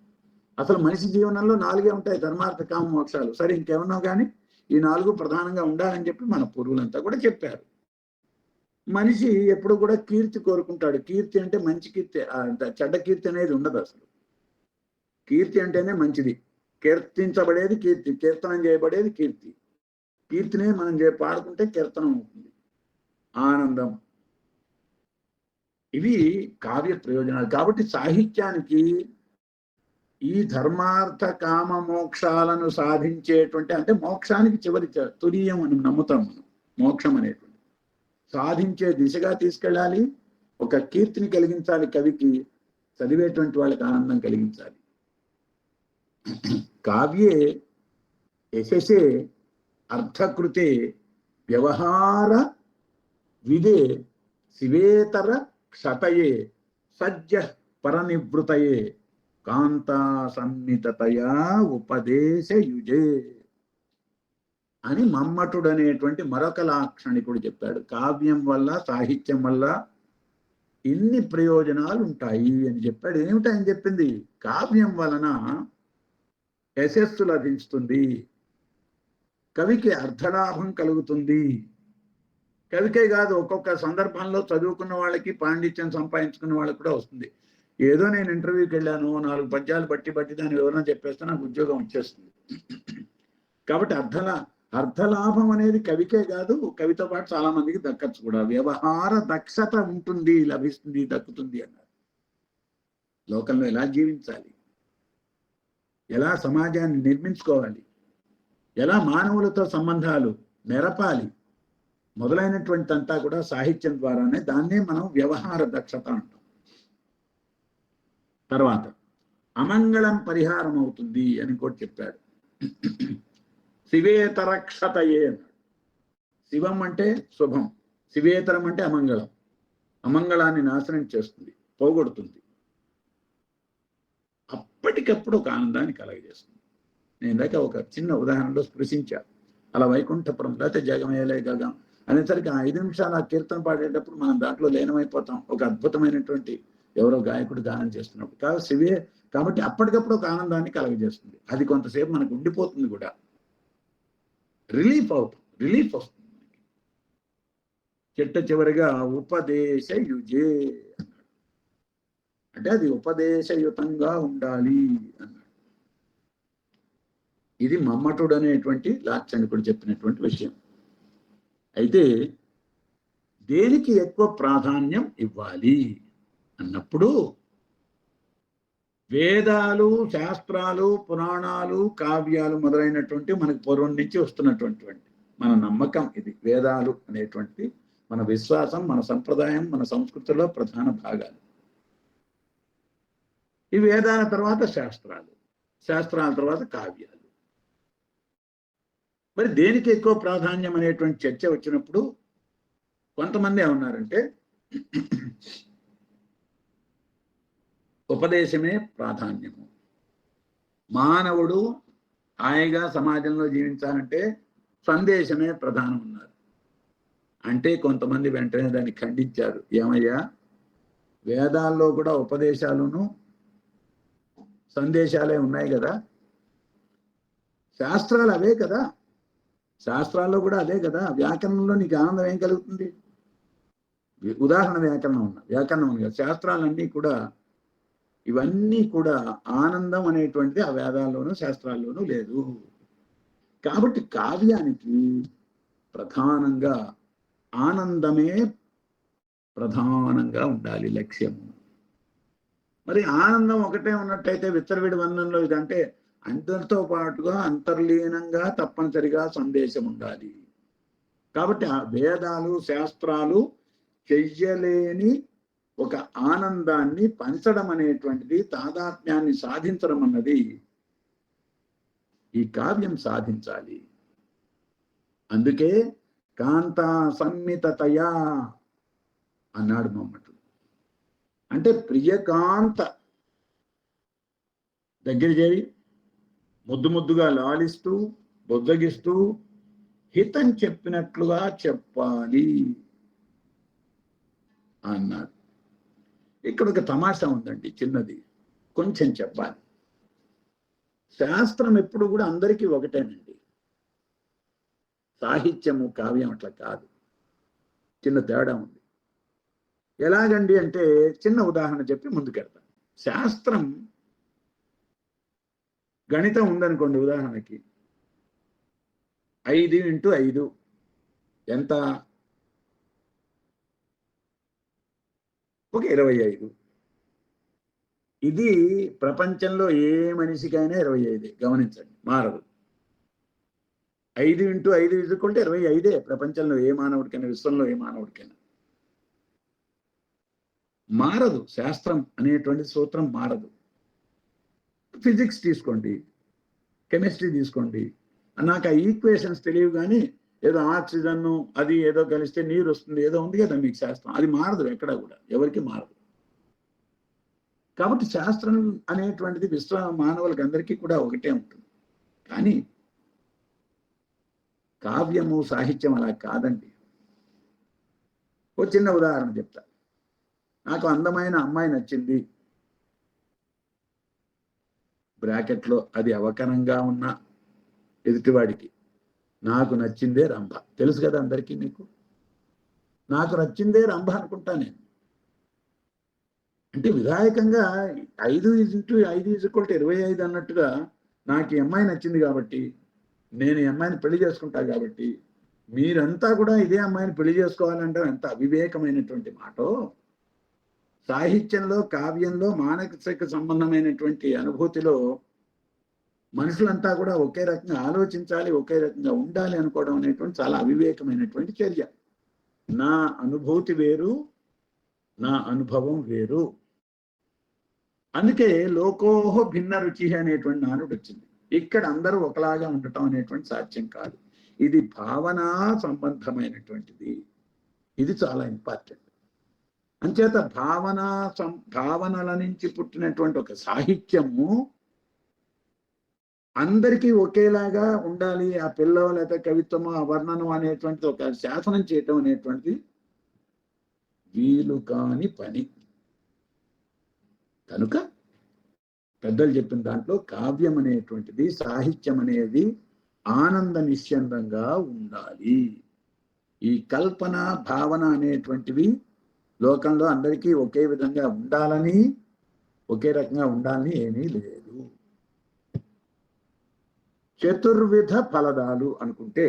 అసలు మనిషి జీవనంలో 4 ఉంటాయి, ధర్మార్థ కామ మోక్షాలు. సరే, ఇంకేమన్నా కానీ ఈ 4 ప్రధానంగా ఉండాలని చెప్పి మన పూర్వులంతా కూడా చెప్పారు. మనిషి ఎప్పుడు కూడా కీర్తి కోరుకుంటాడు. కీర్తి అంటే మంచి కీర్తి, చెడ్డ కీర్తి అనేది ఉండదు. అసలు కీర్తి అంటేనే మంచిది. కీర్తించబడేది కీర్తి, కీర్తనం చేయబడేది కీర్తి. కీర్తిని మనం పాడుకుంటే కీర్తనం అవుతుంది, ఆనందం. ఇవి కావ్య ప్రయోజనాలు. కాబట్టి సాహిత్యానికి ఈ ధర్మార్థ కామ మోక్షాలను సాధించేటువంటి, అంటే మోక్షానికి చివరి తురీయం అని నమ్ముతాం మనం. మోక్షం అనేటువంటి సాధించే దిశగా తీసుకెళ్ళాలి. ఒక కీర్తిని కలిగించాలి, కవికి చదివేటువంటి వాళ్ళకి ఆనందం కలిగించాలి. కావ్యే యశసే అర్థకృతే వ్యవహార విదే శివేతర క్షతయే సజ్జ పరనివృతయే కాంతా సన్నితతయా ఉపదేశ యుజే అని మమ్మటుడు అనేటువంటి మరొక లాక్షణికుడు చెప్పాడు. కావ్యం వల్ల, సాహిత్యం వల్ల ఇన్ని ప్రయోజనాలు ఉంటాయి అని చెప్పాడు. ఏమిటని చెప్పింది? కావ్యం వలన యశస్సు లభిస్తుంది, కవికి అర్థలాభం కలుగుతుంది. కవికే కాదు, ఒక్కొక్క సందర్భంలో చదువుకున్న వాళ్ళకి, పాండిత్యం సంపాదించుకున్న వాళ్ళకి కూడా వస్తుంది. ఏదో నేను ఇంటర్వ్యూకి వెళ్ళాను, 4 పద్యాలు బట్టి దాని వివరణ చెప్పేస్తే నాకు ఉద్యోగం వచ్చేస్తుంది. కాబట్టి అర్థలాభం అనేది కవికే కాదు, కవితో పాటు చాలా మందికి దక్కచ్చు కూడా. వ్యవహార దక్షత ఉంటుంది, లభిస్తుంది, దక్కుతుంది అన్నారు. లోకంలో ఎలా జీవించాలి, ఎలా సమాజాన్ని నిర్మించుకోవాలి, ఎలా మానవులతో సంబంధాలు నెరపాలి మొదలైనటువంటి అంతా కూడా సాహిత్యం ద్వారానే. దాన్నే మనం వ్యవహార దక్షత అంటాం. తర్వాత అమంగళం పరిహారం అవుతుంది అని కూడా చెప్పాడు. శివేతరక్షతయే అన్నాడు. శివం అంటే శుభం, శివేతరం అంటే అమంగళం. అమంగళాన్ని నాశనం చేస్తుంది, పోగొడుతుంది, అప్పటికప్పుడు ఒక ఆనందాన్ని కలగజేస్తుంది. నేను ఇందాక ఒక చిన్న ఉదాహరణలో స్పృశించా. అలా వైకుంఠపురం లేకపోతే జగమేలే గగం అనేసరికి 5 నిమిషాలు ఆ కీర్తన పాడేటప్పుడు మనం దాంట్లో లీనమైపోతాం. ఒక అద్భుతమైనటువంటి ఎవరో గాయకుడు గానం చేస్తున్నప్పుడు కాబట్టి అప్పటికప్పుడు ఒక ఆనందాన్ని కలగజేస్తుంది. అది కొంతసేపు మనకు ఉండిపోతుంది కూడా, రిలీఫ్ వస్తుంది. చివరిగా ఉపదేశ యుజే అన్నాడు. అంటే అది ఉపదేశయుతంగా ఉండాలి అన్నాడు. ఇది మమ్మటుడు అనేటువంటి లాక్షణికుడు చెప్పినటువంటి విషయం. అయితే దేనికి ఎక్కువ ప్రాధాన్యం ఇవ్వాలి అన్నప్పుడు వేదాలు, శాస్త్రాలు, పురాణాలు, కావ్యాలు మొదలైనటువంటి మనకు పూర్వం నుంచి వస్తున్నటువంటి మన నమ్మకం ఇది. వేదాలు అనేటువంటిది మన విశ్వాసం, మన సంప్రదాయం, మన సంస్కృతిలో ప్రధాన భాగాలు. ఈ వేదాల తర్వాత శాస్త్రాలు, శాస్త్రాల తర్వాత కావ్యాలు. మరి దేనికి ఎక్కువ ప్రాధాన్యం అనేటువంటి చర్చ వచ్చినప్పుడు కొంతమంది ఏమన్నారంటే ఉపదేశమే ప్రాధాన్యము. మానవుడు హాయిగా సమాజంలో జీవించాలంటే సందేశమే ప్రధానం ఉన్నారు. అంటే కొంతమంది వెంటనే దాన్ని ఖండించారు. ఏమయ్యా, వేదాల్లో కూడా ఉపదేశాలును సందేశాలే ఉన్నాయి కదా, శాస్త్రాలు అవే కదా, శాస్త్రాల్లో కూడా అదే కదా. వ్యాకరణంలో నీకు ఆనందం ఏం కలుగుతుంది? ఉదాహరణ వ్యాకరణం ఉంది కదా. శాస్త్రాలన్నీ కూడా, ఇవన్నీ కూడా ఆనందం అనేటువంటిది ఆ వేదాల్లోనూ శాస్త్రాల్లోనూ లేదు. కాబట్టి కావ్యానికి ప్రధానంగా ఆనందమే ప్రధానంగా ఉండాలి లక్ష్యము. మరి ఆనందం ఒకటే ఉన్నట్టయితే విత్తరవిడి వర్ణంలో ఇదంటే అందరితో పాటుగా అంతర్లీనంగా తప్పనిసరిగా సందేశం ఉండాలి. కాబట్టి ఆ వేదాలు, శాస్త్రాలు చెయ్యలేని ఒక ఆనందాన్ని పంచడం అనేటువంటిది, తాదాత్మ్యాన్ని సాధించడం అన్నది ఈ కావ్యం సాధించాలి. అందుకే కాంతా సమ్మితతయా అన్నాడు మమ్మటుడు. అంటే ప్రియకాంత దగ్గర చేరి ముద్దు ముద్దుగా లాలిస్తూ బొద్దగిస్తూ హితం చెప్పినట్లుగా చెప్పాలి అన్నాడు. ఇక్కడ ఒక తమాషా ఉందండి, చిన్నది, కొంచెం చెప్పాలి. శాస్త్రం ఎప్పుడు కూడా అందరికీ ఒకటేనండి. సాహిత్యము కావ్యం అట్లా కాదు, చిన్న తేడా ఉంది. ఎలాగండి అంటే చిన్న ఉదాహరణ చెప్పి ముందుకెళ్తాం. శాస్త్రం గణితం ఉందనుకోండి, ఉదాహరణకి 5 × 5 ఎంత? ఒక 25. ఇది ప్రపంచంలో ఏ మనిషికైనా 25. గమనించండి, మారదు. 5 × 5 = 25. ప్రపంచంలో ఏ మానవుడికైనా, విశ్వంలో ఏ మానవుడికైనా మారదు. శాస్త్రం అనేటువంటి సూత్రం మారదు. ఫిజిక్స్ తీసుకోండి, కెమిస్ట్రీ తీసుకోండి, నాకు ఆ ఈక్వేషన్స్ తెలియవు, కానీ ఏదో ఆక్సిజన్ అది ఏదో కలిస్తే నీరు వస్తుంది, ఏదో ఉంది కదా మీకు శాస్త్రం, అది మారదు ఎక్కడ కూడా, ఎవరికి మారదు. కాబట్టి శాస్త్రం అనేటువంటిది విశ్వ మానవులకి అందరికీ కూడా ఒకటే ఉంటుంది. కానీ కావ్యము సాహిత్యం అలా కాదండి. ఓ చిన్న ఉదాహరణ చెప్తా. నాకు అందమైన అమ్మాయి నచ్చింది, బ్రాకెట్లో అది అవకరంగా ఉన్న ఎదుటివాడికి, నాకు నచ్చిందే రంభ. తెలుసు కదా అందరికీ, మీకు నాకు నచ్చిందే రంభ అనుకుంటా నేను. అంటే విధాయకంగా 5 × 5 = 25 అన్నట్టుగా నాకు ఈ అమ్మాయి నచ్చింది కాబట్టి నేను ఈ అమ్మాయిని పెళ్లి చేసుకుంటా కాబట్టి మీరంతా కూడా ఇదే అమ్మాయిని పెళ్లి చేసుకోవాలంటే ఎంత అవివేకమైనటువంటి మాటో. సాహిత్యంలో, కావ్యంలో, మానసిక సంబంధమైనటువంటి అనుభూతిలో మనుషులంతా కూడా ఒకే రకంగా ఆలోచించాలి, ఒకే రకంగా ఉండాలి అనుకోవడం అనేటువంటి చాలా అవివేకమైనటువంటి చర్య. నా అనుభూతి వేరు, నా అనుభవం వేరు. అందుకే లోకోహ భిన్న రుచి అనేటువంటి నానుడు వచ్చింది. ఇక్కడ అందరూ ఒకలాగా ఉండటం అనేటువంటి సాధ్యం కాదు. ఇది భావనా సంబంధమైనటువంటిది. ఇది చాలా ఇంపార్టెంట్. అంచేత భావనల నుంచి పుట్టినటువంటి ఒక సాహిత్యము అందరికీ ఒకేలాగా ఉండాలి. ఆ పిల్ల లేదా కవిత్వము, ఆ వర్ణనం అనేటువంటిది ఒక శాసనం చేయటం అనేటువంటిది వీలు కాని పని. కనుక పెద్దలు చెప్పిన దాంట్లో కావ్యం అనేటువంటిది, సాహిత్యం అనేది ఆనంద నిశ్చందంగా ఉండాలి. ఈ కల్పన, భావన అనేటువంటివి లోకంలో అందరికీ ఒకే విధంగా ఉండాలని, ఒకే రకంగా ఉండాలని ఏమీ లేదు. చతుర్విధ ఫలదాలు అనుకుంటే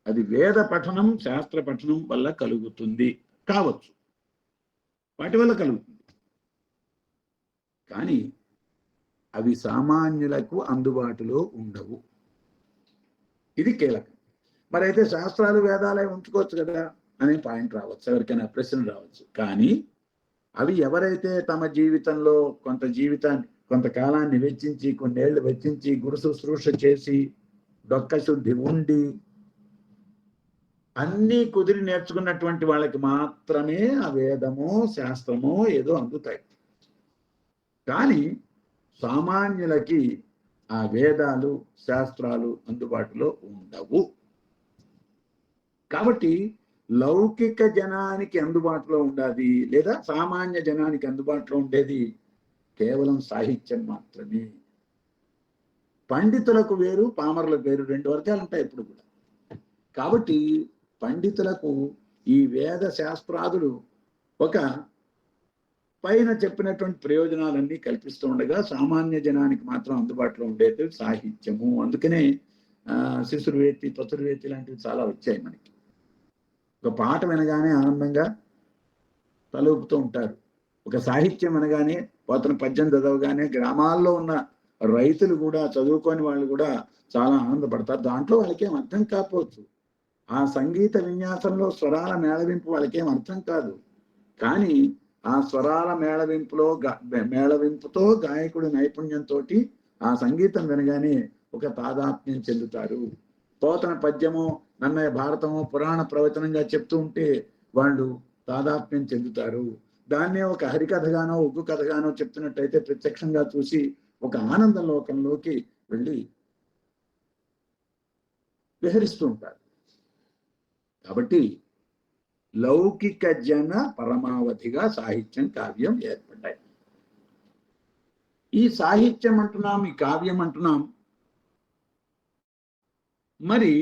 అది వేద పఠనం, శాస్త్ర పఠనం వల్ల కలుగుతుంది కావచ్చు, వాటి వల్ల కలుగుతుంది. కానీ అవి సామాన్యులకు అందుబాటులో ఉండవు. ఇది కీలకం. మరి అయితే శాస్త్రాలు, వేదాలే ఉంచుకోవచ్చు కదా అనే పాయింట్ రావచ్చు, ఎవరికైనా ప్రశ్న రావచ్చు. కానీ అవి ఎవరైతే తమ జీవితంలో కొంతకాలాన్ని వెచ్చించి, కొన్నేళ్లు వెచ్చించి, గురు శుశ్రూష చేసి, డొక్క శుద్ధి ఉండి అన్నీ కుదిరి నేర్చుకున్నటువంటి వాళ్ళకి మాత్రమే ఆ వేదమో శాస్త్రమో ఏదో అందుతాయి. కానీ సామాన్యులకి ఆ వేదాలు, శాస్త్రాలు అందుబాటులో ఉండవు. కాబట్టి లౌకిక జనానికి అందుబాటులో ఉండాలి, లేదా సామాన్య జనానికి అందుబాటులో ఉండేది కేవలం సాహిత్యం మాత్రమే. పండితులకు వేరు, పామరులకు వేరు, 2 వర్గాలు ఉంటాయి ఇప్పుడు కూడా. కాబట్టి పండితులకు ఈ వేద శాస్త్రాదులు ఒక పైన చెప్పినటువంటి ప్రయోజనాలన్నీ కల్పిస్తూ ఉండగా సామాన్య జనానికి మాత్రం అందుబాటులో ఉండేది సాహిత్యము. అందుకనే శిశుర్వేత్తి, పసురువేత్తి లాంటివి చాలా వచ్చాయి మనకి. ఒక పాట వినగానే ఆనందంగా తలూపుతూ ఉంటారు. ఒక సాహిత్యం అనగానే, పోతన పద్యం చదవగానే గ్రామాల్లో ఉన్న రైతులు కూడా, చదువుకొని వాళ్ళు కూడా చాలా ఆనందపడతారు. దాంట్లో వాళ్ళకేం అర్థం కాకపోవచ్చు, ఆ సంగీత విన్యాసంలో స్వరాల మేళవింపు వాళ్ళకేం అర్థం కాదు. కానీ ఆ స్వరాల మేళవింపుతో గాయకుడి నైపుణ్యంతో ఆ సంగీతం వినగానే ఒక తాదాత్మ్యం చెందుతారు. పోతన పద్యము, నన్నయ్య భారతము పురాణ ప్రవచనంగా చెప్తూ ఉంటే వాళ్ళు తాదాత్మ్యం చెందుతారు. దాన్నే ఒక హరికథగానో ఉగ్గు కథగానో చెప్తున్నట్టయితే ప్రత్యక్షంగా చూసి ఒక ఆనంద లోకంలోకి వెళ్ళి విహరిస్తూ ఉంటారు. కాబట్టి లౌకిక జన పరమావధిగా సాహిత్యం కావ్యం ఏర్పడ్డాయి. ఈ సాహిత్యం అంటున్నాం, ఈ కావ్యం అంటున్నాం, మరి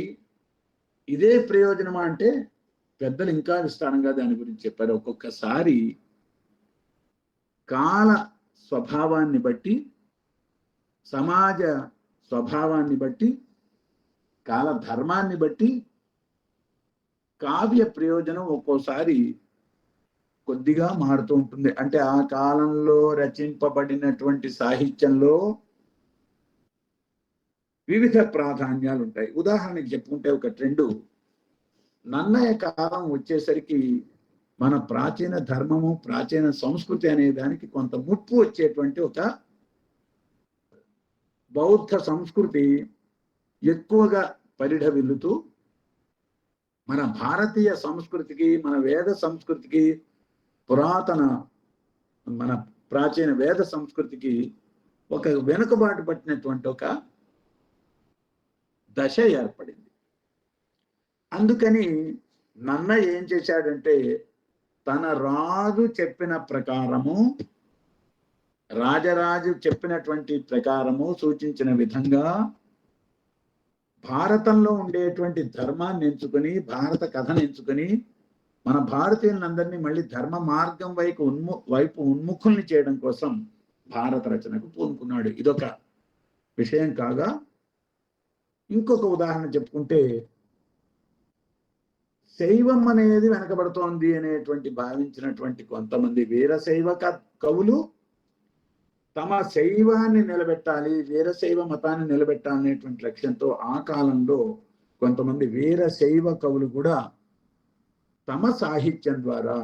ఇదే ప్రయోజనమా అంటే పెద్దలు ఇంకా విస్తారంగా దాని గురించి చెప్పారు. ఒక్కొక్కసారి కాల స్వభావాన్ని బట్టి, సమాజ స్వభావాన్ని బట్టి, కాల ధర్మాన్ని బట్టి కావ్య ప్రయోజనం ఒక్కోసారి కొద్దిగా మారుతూ ఉంటుంది. అంటే ఆ కాలంలో రచింపబడినటువంటి సాహిత్యంలో వివిధ ప్రాధాన్యాలు ఉంటాయి. ఉదాహరణకి చెప్పుకుంటే ఒక ట్రెండు, నన్నయ్య కాలం వచ్చేసరికి మన ప్రాచీన ధర్మము, ప్రాచీన సంస్కృతి అనే దానికి కొంత ముప్పు వచ్చేటువంటి ఒక బౌద్ధ సంస్కృతి ఎక్కువగా పరిఢవిల్లుతూ మన భారతీయ సంస్కృతికి, మన వేద సంస్కృతికి, పురాతన మన ప్రాచీన వేద సంస్కృతికి ఒక వెనుకబాటు పట్టినటువంటి ఒక దశ ఏర్పడింది. అందుకని నన్నయ్య ఏం చేశాడంటే తన రాజు చెప్పిన ప్రకారము, రాజరాజు చెప్పినటువంటి ప్రకారము, సూచించిన విధంగా భారతంలో ఉండేటువంటి ధర్మాన్ని ఎంచుకొని, భారత కథను ఎంచుకొని మన భారతీయులందరినీ మళ్ళీ ధర్మ మార్గం వైపు ఉన్ముఖుల్ని చేయడం కోసం భారత రచనకు పూనుకున్నాడు. ఇదొక విషయం కాగా, ఇంకొక ఉదాహరణ చెప్పుకుంటే శైవం అనేది వెనకబడుతోంది అనేటువంటి భావించినటువంటి కొంతమంది వీరశైవ కవులు తమ శైవాన్ని నిలబెట్టాలి, వీరశైవ మతాన్ని నిలబెట్టాలనేటువంటి లక్ష్యంతో ఆ కాలంలో కొంతమంది వీరశైవ కవులు కూడా తమ సాహిత్యం ద్వారా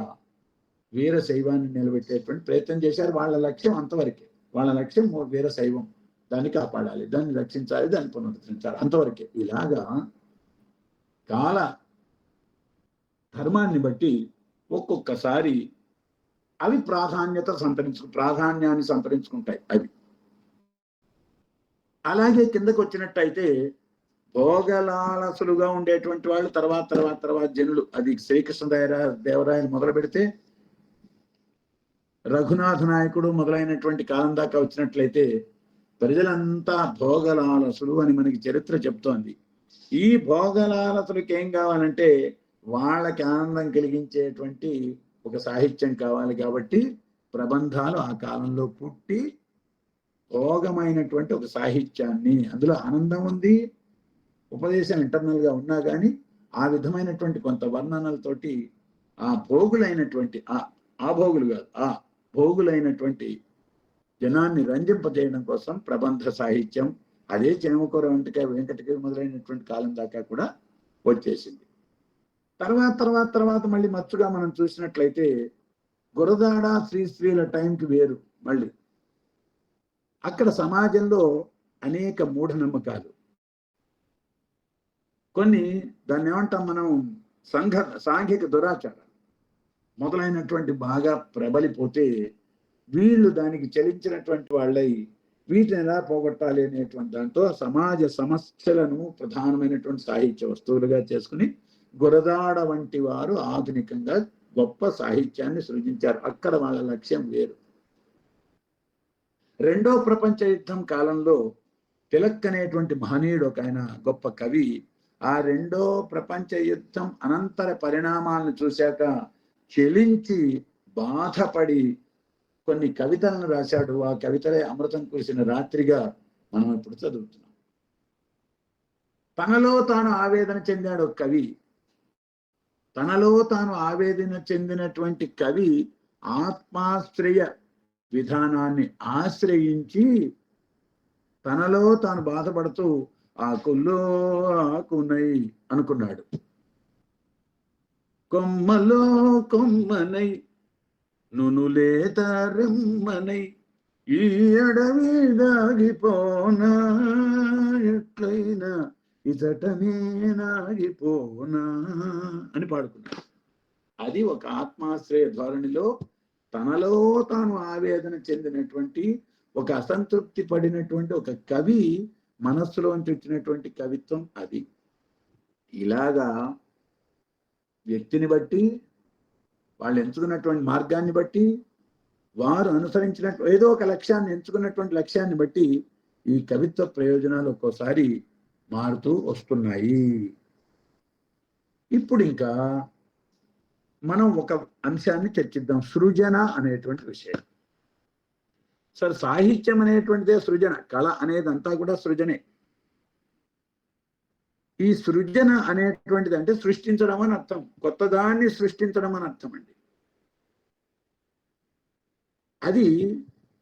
వీరశైవాన్ని నిలబెట్టేటువంటి ప్రయత్నం చేశారు. వాళ్ళ లక్ష్యం అంతవరకే. వాళ్ళ లక్ష్యం వీరశైవం, దాన్ని కాపాడాలి, దాన్ని రక్షించాలి, దాన్ని పునరుద్ధరించాలి, అంతవరకే. ఇలాగా కాల ధర్మాన్ని బట్టి ఒక్కొక్కసారి అవి ప్రాధాన్యాన్ని సంతరించుకుంటాయి. అవి అలాగే కిందకు వచ్చినట్టయితే భోగలాలసులుగా ఉండేటువంటి వాళ్ళు తర్వాత జనులు, అది శ్రీకృష్ణదేవరాయలు మొదలు పెడితే రఘునాథ నాయకుడు మొదలైనటువంటి కాలం దాకా వచ్చినట్లయితే ప్రజలంతా భోగలాలసులు అని మనకి చరిత్ర చెప్తోంది. ఈ భోగలాలసులకి ఏం కావాలంటే వాళ్ళకి ఆనందం కలిగించేటువంటి ఒక సాహిత్యం కావాలి. కాబట్టి ప్రబంధాలు ఆ కాలంలో పుట్టి భోగమైనటువంటి ఒక సాహిత్యాన్ని, అందులో ఆనందం ఉంది, ఉపదేశం ఇంటర్నల్ గా ఉన్నా కానీ ఆ విధమైనటువంటి కొంత వర్ణనలతోటి ఆ భోగులైనటువంటి ఆ భోగులైనటువంటి జనాన్ని రంజింపజేయడం కోసం ప్రబంధ సాహిత్యం, అదే చేమకూర వెంకటకవి మొదలైనటువంటి కాలం దాకా కూడా వచ్చేసింది. తర్వాత మళ్ళీ మచ్చుగా మనం చూసినట్లయితే గురదాడ శ్రీశ్రీల టైంకి వేరు. మళ్ళీ అక్కడ సమాజంలో అనేక మూఢనమ్మకాలు, కొన్ని దాన్ని ఏమంటాం మనం సాంఘిక దురాచారాలు మొదలైనటువంటి బాగా ప్రబలిపోతే వీళ్ళు దానికి చలించినటువంటి వాళ్ళై వీటిని ఎలా పోగొట్టాలి అనేటువంటి దాంతో సమాజ సమస్యలను ప్రధానమైనటువంటి సాహిత్య వస్తువులుగా చేసుకుని గురదాడ వంటి వారు ఆధునికంగా గొప్ప సాహిత్యాన్ని సృజించారు. అక్కడ వాళ్ళ లక్ష్యం వేరు. రెండో ప్రపంచ యుద్ధం కాలంలో తిలక్ అనేటువంటి మహనీయుడు ఒక ఆయన గొప్ప కవి, ఆ రెండో ప్రపంచ యుద్ధం అనంతర పరిణామాలను చూశాక చెలించి బాధపడి కొన్ని కవితలను రాశాడు. ఆ కవితలే అమృతం కురిసిన రాత్రిగా మనం ఇప్పుడు చదువుతున్నాం. తనలో తాను ఆవేదన చెందాడు కవి. తనలో తాను ఆవేదన చెందినటువంటి కవి ఆత్మాశ్రయ విధానాన్ని ఆశ్రయించి తనలో తాను బాధపడుతూ ఆకుల్లో ఆకునై అనుకున్నాడు. కొమ్మలో కొమ్మనై నునులేతరెమ్మనై ఈ అడవి దాగిపోనా ఎట్లయినా ఇతటనే నాగిపోనా అని పాడుకున్నాడు. అది ఒక ఆత్మాశ్రయ ధోరణిలో తనలో తాను ఆవేదన చెందినటువంటి, ఒక అసంతృప్తి పడినటువంటి ఒక కవి మనస్సులోంచి వచ్చినటువంటి కవిత్వం అది. ఇలాగా వ్యక్తిని బట్టి, వాళ్ళు ఎంచుకున్నటువంటి మార్గాన్ని బట్టి, వారు అనుసరించినట్టు ఏదో ఒక లక్ష్యాన్ని ఎంచుకున్నటువంటి లక్ష్యాన్ని బట్టి ఈ కవిత్వ ప్రయోజనాలు ఒక్కోసారి మారుతూ వస్తున్నాయి. ఇప్పుడు ఇంకా మనం ఒక అంశాన్ని చర్చిద్దాం, సృజన అనేటువంటి విషయం. సరే, సాహిత్యం అనేటువంటిదే సృజన, కళ అనేది అంతా కూడా సృజనే. ఈ సృజన అనేటువంటిది అంటే సృష్టించడం అని అర్థం, కొత్త దాన్ని సృష్టించడం అని అర్థం అండి. అది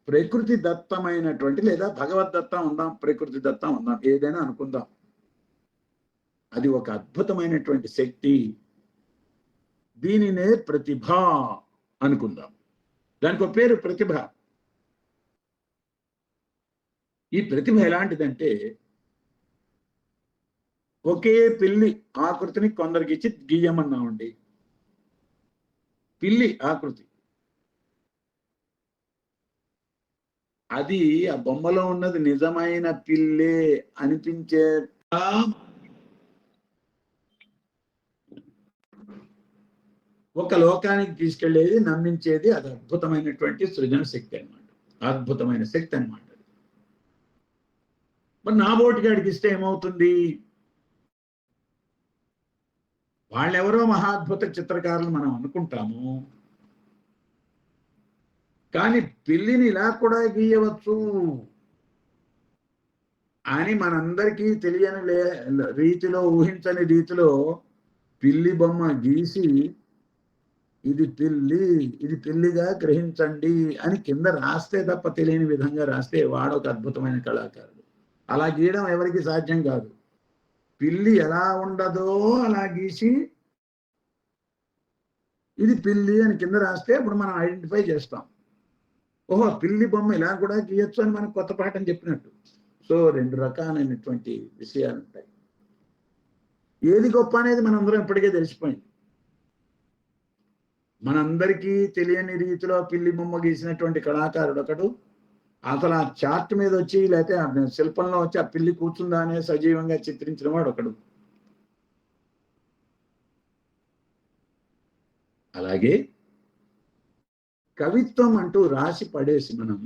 ప్రకృతి దత్తమైనటువంటి, లేదా భగవద్దత్తం ఉందాం, ప్రకృతి దత్తం ఉందాం, ఏదైనా అనుకుందాం, అది ఒక అద్భుతమైనటువంటి శక్తి. దీనినే ప్రతిభ అనుకుందాం. దానికి ఒక పేరు ప్రతిభ. ఈ ప్రతిభ ఎలాంటిదంటే, ఒకే పిల్లి ఆకృతిని కొందరికి ఇచ్చి గీయమన్నామండి. పిల్లి ఆకృతి, అది ఆ బొమ్మలో ఉన్నది నిజమైన పిల్లే అనిపించే ఒక లోకానికి తీసుకెళ్లేది, నమ్మించేది, అది అద్భుతమైనటువంటి సృజన శక్తి అనమాట, అద్భుతమైన శక్తి అనమాట. మరి నా బోటిగాడికి ఇస్తే ఏమవుతుంది? వాళ్ళెవరో మహాద్భుత చిత్రకారులు మనం అనుకుంటాము, కానీ పిల్లిని ఇలా కూడా గీయవచ్చు అని మనందరికీ తెలియని రీతిలో, ఊహించని రీతిలో పిల్లి బొమ్మ గీసి, ఇది పిల్లి, ఇది పిల్లిగా గ్రహించండి అని కింద రాస్తే తప్ప తెలియని విధంగా రాస్తే వాడొక అద్భుతమైన కళాకారుడు. అలా గీయడం ఎవరికి సాధ్యం కాదు. పిల్లి ఎలా ఉండదో అలా గీసి ఇది పిల్లి అని కింద రాస్తే అప్పుడు మనం ఐడెంటిఫై చేస్తాం, ఓహో పిల్లి బొమ్మ ఇలా కూడా గీయొచ్చు అని మనకు కొత్త పాఠం చెప్పినట్టు. సో రెండు రకాలైనటువంటి విషయాలు ఉంటాయి. ఏది గొప్ప అనేది మనందరం ఇప్పటికే తెలిసిపోయింది. మనందరికీ తెలియని రీతిలో పిల్లి బొమ్మ గీసినటువంటి కళాకారుడు ఒకడు, అసలు ఆ చార్ట్ మీద వచ్చి, లేకపోతే శిల్పంలో వచ్చి ఆ పిల్లి కూర్చుందా అనే సజీవంగా చిత్రించిన వాడు ఒకడు. అలాగే కవిత్వం అంటూ రాసి పడేసి మనం,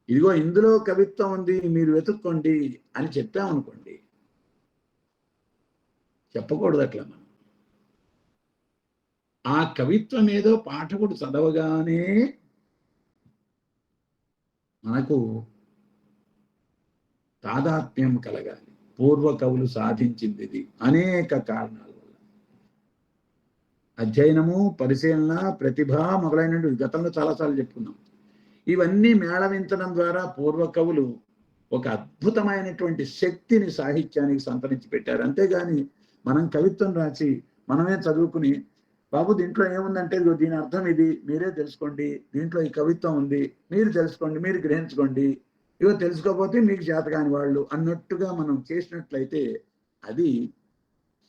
ఇదిగో ఇందులో కవిత్వం ఉంది మీరు వెతుక్కోండి అని చెప్పామనుకోండి, చెప్పకూడదు అట్లా. మనం ఆ కవిత్వం ఏదో పాఠకుడు చదవగానే మనకు తాదాత్మ్యం కలగాలి. పూర్వ కవులు సాధించింది ఇది అనేక కారణాల వల్ల. అధ్యయనము, పరిశీలన, ప్రతిభ మొదలైనవి గతంలో చాలాసార్లు చెప్పుకున్నాం. ఇవన్నీ మేళవించడం ద్వారా పూర్వ కవులు ఒక అద్భుతమైనటువంటి శక్తిని సాహిత్యానికి సంతరించి పెట్టారు. అంతేగాని మనం కవిత్వం రాసి మనమే చదువుకుని, బాబు దీంట్లో ఏముందంటే దీని అర్థం ఇది, మీరే తెలుసుకోండి, దీంట్లో ఈ కవిత్వం ఉంది, మీరు తెలుసుకోండి, మీరు గ్రహించుకోండి, ఇవో తెలుసుకోకపోతే మీకు చేతకాని వాళ్ళు అన్నట్టుగా మనం చేసినట్లయితే అది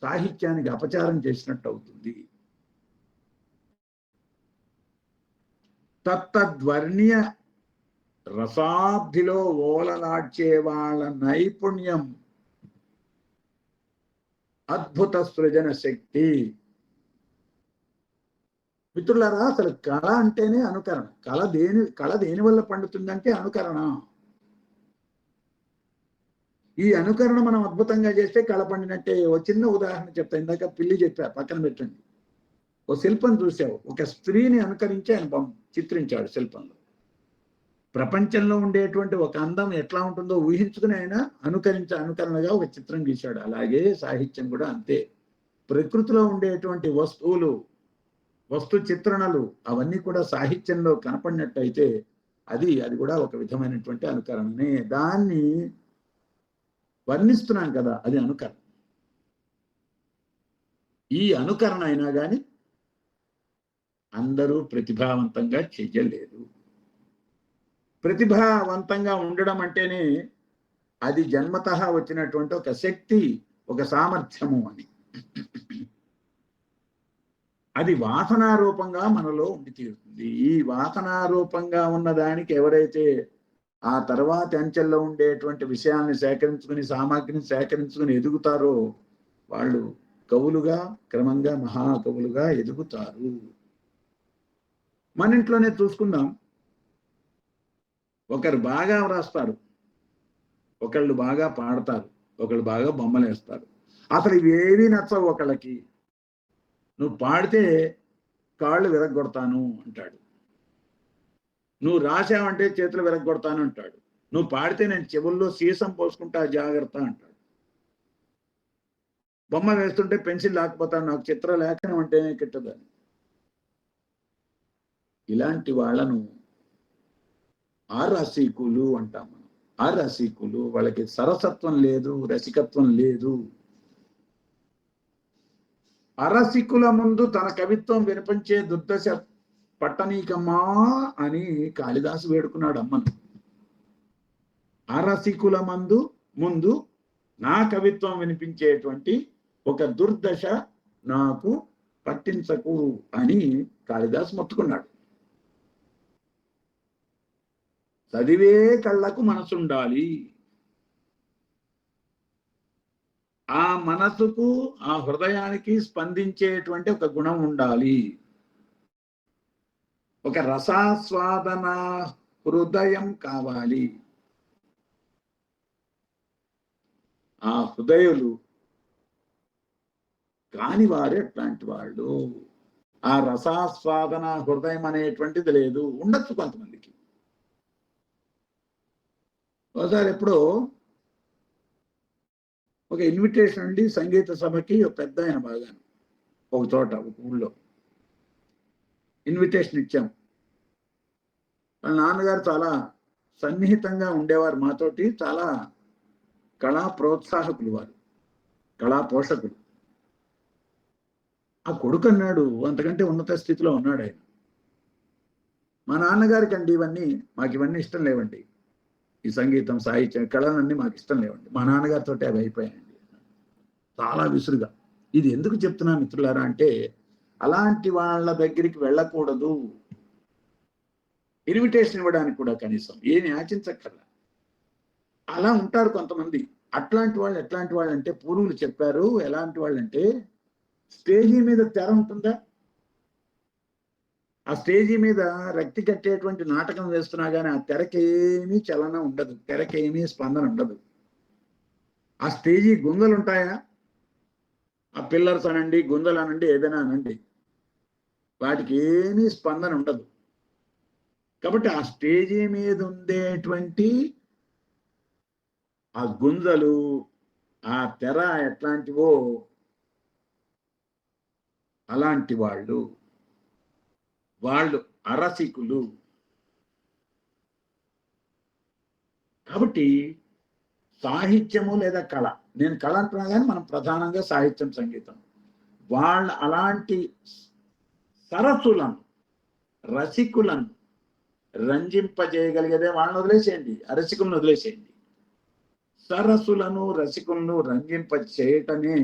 సాహిత్యానికి అపచారం చేసినట్టు అవుతుంది. తత్తద్వర్ణ్య రసాబ్దిలో ఓలలాడ్చే వాళ్ళ నైపుణ్యం అద్భుత సృజన శక్తి. మిత్రులారా, అసలు కళ అంటేనే అనుకరణ. కళ దేని వల్ల పండుతుందంటే అనుకరణ. ఈ అనుకరణ మనం అద్భుతంగా చేస్తే కళ పండినట్టే. ఓ చిన్న ఉదాహరణ చెప్తా, ఇందాక పిల్లి చెప్పా, పక్కన పెట్టండి. ఓ శిల్పం చూసావు, ఒక స్త్రీని అనుకరించి ఆయన చిత్రించాడు శిల్పంలో. ప్రపంచంలో ఉండేటువంటి ఒక అందం ఎట్లా ఉంటుందో ఊహించుకుని ఆయన అనుకరణగా ఒక చిత్రం గీశాడు. అలాగే సాహిత్యం కూడా అంతే. ప్రకృతిలో ఉండేటువంటి వస్తువులు, వస్తు చిత్రణలు అవన్నీ కూడా సాహిత్యంలో కనపడినట్టయితే అది కూడా ఒక విధమైనటువంటి అనుకరణనే. దాన్ని వర్ణిస్తున్నాం కదా, అది అనుకరణ. ఈ అనుకరణ అయినా కానీ అందరూ ప్రతిభావంతంగా చెయ్యలేదు. ప్రతిభావంతంగా ఉండడం అంటేనే అది జన్మతః వచ్చినటువంటి ఒక శక్తి, ఒక సామర్థ్యము అని. అది వాసనారూపంగా మనలో ఉండి తీరుతుంది. ఈ వాసనారూపంగా ఉన్న దానికి ఎవరైతే ఆ తర్వాత అంచెల్లో ఉండేటువంటి విషయాన్ని సేకరించుకుని, సామాగ్రిని సేకరించుకుని ఎదుగుతారో వాళ్ళు కవులుగా, క్రమంగా మహాకవులుగా ఎదుగుతారు. మన ఇంట్లోనే చూసుకుందాం. ఒకరు బాగా వ్రాస్తారు, ఒకళ్ళు బాగా పాడతారు, ఒకళ్ళు బాగా బొమ్మలు వేస్తారు. అసలు ఇవేవి నచ్చవు ఒకళ్ళకి. నువ్వు పాడితే కాళ్ళు విరగొడతాను అంటాడు, నువ్వు రాసావంటే చేతులు విరగొడతాను అంటాడు, నువ్వు పాడితే నేను చెవుల్లో సీసం పోసుకుంటా జాగ్రత్త అంటాడు, బొమ్మ వేస్తుంటే పెన్సిల్ లాకపోతాను, నాకు చిత్రలేఖనం అంటేనే కిట్టదని. ఇలాంటి వాళ్ళను ఆరసికులు అంటాం మనం. ఆరసికులు, వాళ్ళకి సరసత్వం లేదు, రసికత్వం లేదు. అరసికుల ముందు తన కవిత్వం వినిపించే దుర్దశ పట్టనీకమ్మా అని కాళిదాసు వేడుకున్నాడు అమ్మను. అరసికుల ముందు నా కవిత్వం వినిపించేటువంటి ఒక దుర్దశ నాకు పట్టించకు అని కాళిదాసు మొత్తుకున్నాడు. చదివే కళ్ళకు మనసుండాలి. ఆ మనసుకు, ఆ హృదయానికి స్పందించేటువంటి ఒక గుణం ఉండాలి. ఒక రసాస్వాదన హృదయం కావాలి. ఆ హృదయులు కాని వారు ఎట్లాంటి వాళ్ళు? ఆ రసాస్వాదన హృదయం అనేటువంటిది లేదు. ఉండొచ్చు కొంతమందికి. ఒకసారి ఎప్పుడో ఒక ఇన్విటేషన్ అండి సంగీత సభకి, ఒక పెద్ద ఆయన బాగా ఒక చోట, ఒక ఊళ్ళో ఇన్విటేషన్ ఇచ్చాం. వాళ్ళ నాన్నగారు చాలా సన్నిహితంగా ఉండేవారు మాతోటి, చాలా కళా ప్రోత్సాహకులు వారు, కళా పోషకులు. ఆ కొడుకు అన్నాడు, అంతకంటే ఉన్నత స్థితిలో ఉన్నాడు ఆయన. మా నాన్నగారికి అండి మాకు ఇవన్నీ ఇష్టం లేవండి, ఈ సంగీతం, సాహిత్యం, కళలన్నీ మాకు ఇష్టం లేవండి, మా నాన్నగారితో అవి అయిపోయాయండి. చాలా విసురుగా. ఇది ఎందుకు చెప్తున్నా మిత్రులారా అంటే, అలాంటి వాళ్ళ దగ్గరికి వెళ్ళకూడదు. ఇన్విటేషన్ ఇవ్వడానికి కూడా కనీసం ఏమి ఆచించక్కర్లా. అలా ఉంటారు కొంతమంది. అట్లాంటి వాళ్ళు ఎట్లాంటి వాళ్ళు అంటే, పూర్వులు చెప్పారు ఎలాంటి వాళ్ళు అంటే, స్టేజీ మీద తెర ఉంటుందా, ఆ స్టేజీ మీద రక్తి కట్టేటువంటి నాటకం వేస్తున్నా కానీ ఆ తెరకేమీ చలనం ఉండదు, తెరకేమీ స్పందన ఉండదు. ఆ స్టేజీ గుంగలు ఉంటాయా, ఆ పిల్లర్స్ అనండి, గుందలు అనండి, ఏదైనా అనండి, వాటికి ఏమీ స్పందన ఉండదు. కాబట్టి ఆ స్టేజీ మీద ఉండేటువంటి ఆ గుంజలు, ఆ తెర ఎట్లాంటివో అలాంటి వాళ్ళు అరసికులు. కాబట్టి సాహిత్యము లేదా కళ, నేను కళ అంటున్నా కానీ మనం ప్రధానంగా సాహిత్యం, సంగీతం, వాళ్ళ అలాంటి సరసులను, రసికులను రంజింపజేయగలిగేదే వాళ్ళని వదిలేసేయండి, అరసికులను వదిలేసేయండి. సరసులను, రసికులను రంజింప చేయటమే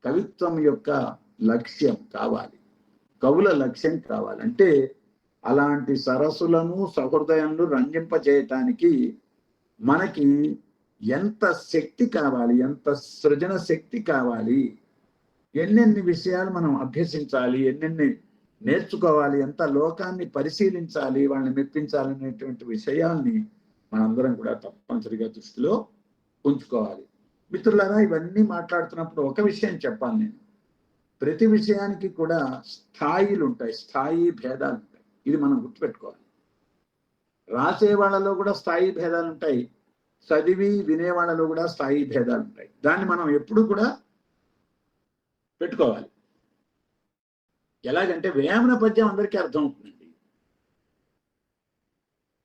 కవిత్వం యొక్క లక్ష్యం కావాలి, కవుల లక్ష్యం కావాలి. అంటే అలాంటి సరస్సులను, సహృదయాలను రంజింపజేయటానికి మనకి ఎంత శక్తి కావాలి, ఎంత సృజన శక్తి కావాలి, ఎన్నెన్ని విషయాలు మనం అభ్యసించాలి, ఎన్నెన్ని నేర్చుకోవాలి, ఎంత లోకాన్ని పరిశీలించాలి, వాళ్ళని మెప్పించాలి అనేటువంటి విషయాల్ని మనందరం కూడా తప్పనిసరిగా దృష్టిలో ఉంచుకోవాలి. మిత్రులారా, ఇవన్నీ మాట్లాడుతున్నప్పుడు ఒక విషయం చెప్పాలి నేను. ప్రతి విషయానికి కూడా స్థాయిలు ఉంటాయి, స్థాయి భేదాలు ఉంటాయి. ఇది మనం గుర్తుపెట్టుకోవాలి. రాసే వాళ్ళలో కూడా స్థాయి భేదాలు ఉంటాయి, చదివి వినేవాళ్ళలో కూడా స్థాయి భేదాలు ఉంటాయి. దాన్ని మనం ఎప్పుడు కూడా పెట్టుకోవాలి. ఎలాగంటే వేమన పద్యం అందరికీ అర్థం అవుతుందండి,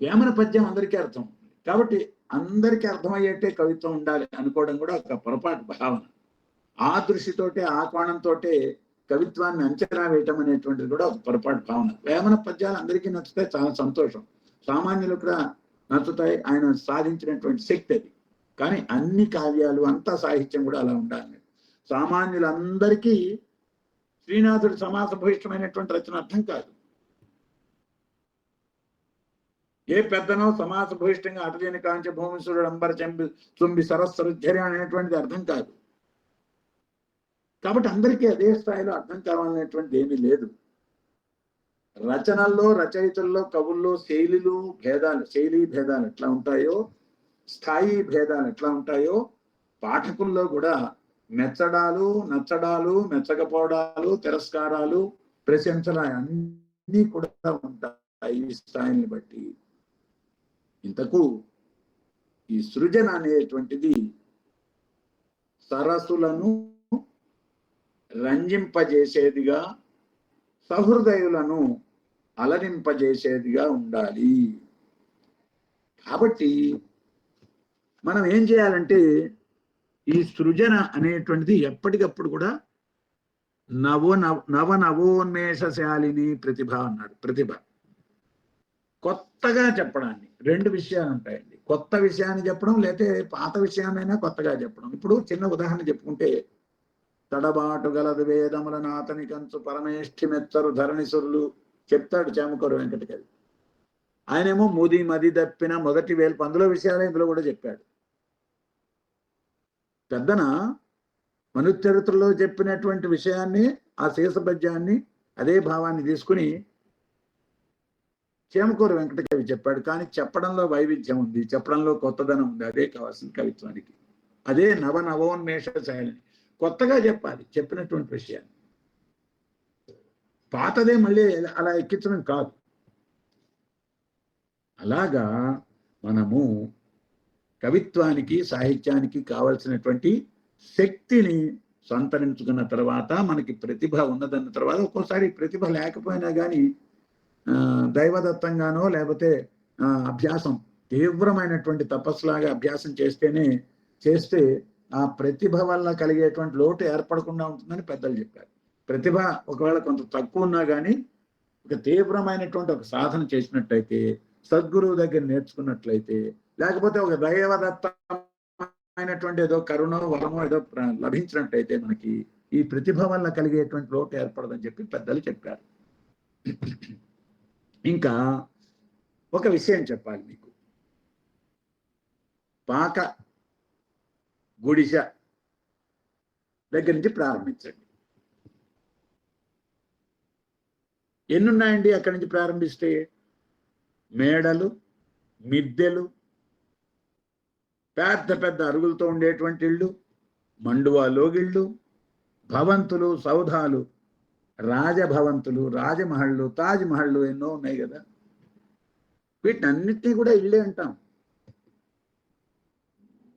వేమన పద్యం అందరికీ అర్థం అవుతుంది. కాబట్టి అందరికీ అర్థమయ్యేట్టే కవిత్వం ఉండాలి అనుకోవడం కూడా ఒక పొరపాటు భావన. ఆ దృష్టితోటే, ఆ కోణంతోటే కవిత్వాన్ని అంచనా వేయటం అనేటువంటిది కూడా ఒక పొరపాటు భావన. వేమన పద్యాలు అందరికీ నచ్చితే చాలా సంతోషం, సామాన్యులు కూడా నచ్చుతాయి. ఆయన సాధించినటువంటి శక్తి అది. కానీ అన్ని కావ్యాలు అంతా సాహిత్యం కూడా అలా ఉండాలి. సామాన్యులందరికీ శ్రీనాథుడు సమాస భూయిష్టమైనటువంటి రచన అర్థం కాదు. ఏ పెద్దనో సమాస భూయిష్టంగా అటలేని కాంచ భూమిసురుడు అంబర చుంబి సరస్వరుధ్యరి అనేటువంటిది అర్థం కాదు. కాబట్టి అందరికీ అదే స్థాయిలో అర్థం కావాలనేటువంటిది ఏమీ లేదు. రచనల్లో, రచయితల్లో, కవుల్లో శైలీ భేదాలు ఎట్లా ఉంటాయో, స్థాయి భేదాలు ఎట్లా ఉంటాయో, పాఠకుల్లో కూడా మెచ్చడాలు, నచ్చడాలు, మెచ్చకపోవడాలు, తిరస్కారాలు, ప్రశంసలు అన్నీ కూడా ఉంటాయి ఈ స్థాయిని బట్టి. ఇంతకు ఈ సృజన అనేటువంటిది సరస్సులను రంజింపజేసేదిగా, సహృదయులను అలరింపజేసేదిగా ఉండాలి. కాబట్టి మనం ఏం చేయాలంటే ఈ సృజన అనేటువంటిది ఎప్పటికప్పుడు కూడా నవోన్మేషశాలిని ప్రతిభ అన్నాడు. ప్రతిభ కొత్తగా చెప్పడాన్ని, రెండు విషయాలు ఉంటాయండి. కొత్త విషయాన్ని చెప్పడం, లేకపోతే పాత విషయాన్నైనా కొత్తగా చెప్పడం. ఇప్పుడు చిన్న ఉదాహరణ చెప్పుకుంటే, తడబాటు గలదు వేదముల నాతని కంచు పరమేష్ఠి మెత్తరు ధరణిసురులు చెప్తాడు చేమకూరు వెంకటకవి. ఆయనేమో ముది మది దప్పిన మొదటి వేలు అందులో విషయాలే ఇందులో కూడా చెప్పాడు. పెద్దన మనుచరిత్రలో చెప్పినటువంటి విషయాన్ని, ఆ శేషపద్యాన్ని, అదే భావాన్ని తీసుకుని చేమకూరు వెంకటకవి చెప్పాడు. కానీ చెప్పడంలో వైవిధ్యం ఉంది, చెప్పడంలో కొత్తదనం ఉంది. అదే కావాల్సిన కవిత్వానికి. అదే నవోన్మేష శైలి. కొత్తగా చెప్పాలి చెప్పినటువంటి విషయాన్ని. పాతదే మళ్ళీ అలా ఎక్కించడం కాదు. అలాగా మనము కవిత్వానికి, సాహిత్యానికి కావలసినటువంటి శక్తిని సంతరించుకున్న తర్వాత, మనకి ప్రతిభ ఉన్నదన్న తర్వాత, ఒక్కోసారి ప్రతిభ లేకపోయినా కానీ దైవదత్తంగానో లేకపోతే అభ్యాసం, తీవ్రమైనటువంటి తపస్సులాగా అభ్యాసం చేస్తే ఆ ప్రతిభ వల్ల కలిగేటువంటి లోటు ఏర్పడకుండా ఉంటుందని పెద్దలు చెప్పారు. ప్రతిభ ఒకవేళ కొంత తక్కువ ఉన్నా కానీ ఒక తీవ్రమైనటువంటి ఒక సాధన చేసినట్లయితే, సద్గురువు దగ్గర నేర్చుకున్నట్లయితే, లేకపోతే ఒక దైవదత్తమైనటువంటి ఏదో కరుణో వరమో ఏదో లభించినట్లయితే మనకి ఈ ప్రతిభ వల్ల కలిగేటువంటి లోటు ఏర్పడదని చెప్పి పెద్దలు చెప్పారు. ఇంకా ఒక విషయం చెప్పాలి మీకు. పాక గుడిస దగ్గర నుంచి ప్రారంభించండి. ఎన్నున్నాయండి అక్కడి నుంచి ప్రారంభిస్తే? మేడలు, మిద్దెలు, పెద్ద పెద్ద అరుగులతో ఉండేటువంటి ఇళ్ళు, మండువా లోగిళ్ళు, భవంతులు, సౌధాలు, రాజభవంతులు, రాజమహళ్ళు, తాజ్ మహళ్ళు ఎన్నో ఉన్నాయి కదా. వీటినన్నిటినీ కూడా ఇళ్ళే అంటాం.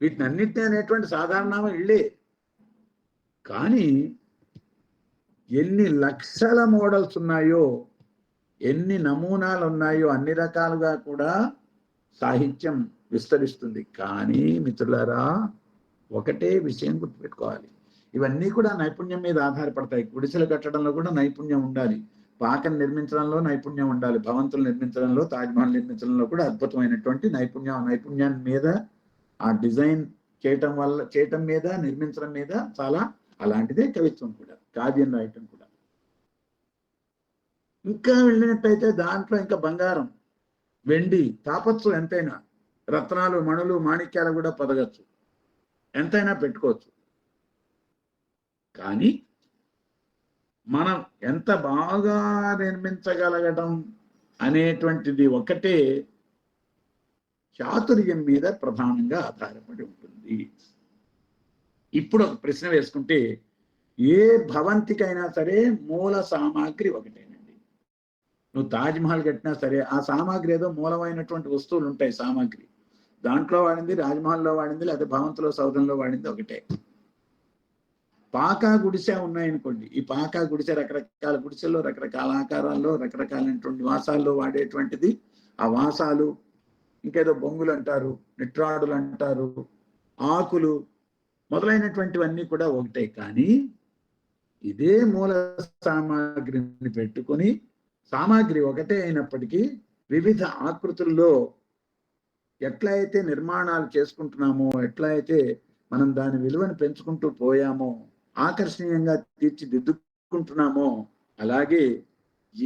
వీటినన్నిటినీ అనేటువంటి సాధారణనామ ఇళ్ళే. కానీ ఎన్ని లక్షల మోడల్స్ ఉన్నాయో, ఎన్ని నమూనాలు ఉన్నాయో, అన్ని రకాలుగా కూడా సాహిత్యం విస్తరిస్తుంది. కానీ మిత్రులారా, ఒకటే విషయం గుర్తుపెట్టుకోవాలి, ఇవన్నీ కూడా నైపుణ్యం మీద ఆధారపడతాయి. గుడిసెలు కట్టడంలో కూడా నైపుణ్యం ఉండాలి, పాకం నిర్మించడంలో నైపుణ్యం ఉండాలి, భవంతులు నిర్మించడంలో, తాజ్మహల్ నిర్మించడంలో కూడా అద్భుతమైనటువంటి నైపుణ్యాన్ని మీద, ఆ డిజైన్ చేయటం మీద, నిర్మించడం మీద చాలా. అలాంటిదే కవిత్వం కూడా, కావ్యం రాయటం కూడా. ఇంకా వెళ్ళినట్టయితే దాంట్లో ఇంకా బంగారం, వెండి తాపచ్చు, ఎంతైనా రత్నాలు, మణులు, మాణిక్యాలు కూడా పొదగచ్చు, ఎంతైనా పెట్టుకోవచ్చు. కానీ మనం ఎంత బాగా నిర్మించగలగడం అనేటువంటిది ఒకటే చాతుర్యం మీద ప్రధానంగా ఆధారపడి ఉంటుంది. ఇప్పుడు ఒక ప్రశ్న వేసుకుంటే, ఏ భవంతికైనా సరే మూల సామాగ్రి ఒకటేనండి. నువ్వు తాజ్మహల్ కట్టినా సరే ఆ సామాగ్రి ఏదో మూలమైనటువంటి వస్తువులు ఉంటాయి. సామాగ్రి దాంట్లో వాడింది, రాజ్మహల్లో వాడింది, లేదా భవంతులో, సౌధంలో వాడింది ఒకటే. పాకా గుడిసె ఉన్నాయనుకోండి, ఈ పాకా గుడిసె రకరకాల గుడిసెల్లో, రకరకాల ఆకారాల్లో, రకరకాలైనటువంటి వాసాల్లో వాడేటువంటిది. ఆ వాసాలు ఇంకేదో బొంగులు అంటారు, నిట్రాడులు అంటారు, ఆకులు మొదలైనటువంటివన్నీ కూడా ఒకటే. కానీ ఇదే మూల సామాగ్రిని పెట్టుకొని, సామాగ్రి ఒకటే అయినప్పటికీ వివిధ ఆకృతుల్లో ఎట్లా అయితే నిర్మాణాలు చేసుకుంటున్నామో, ఎట్లా అయితే మనం దాని విలువను పెంచుకుంటూ పోయామో, ఆకర్షణీయంగా తీర్చిదిద్దుకుంటున్నామో, అలాగే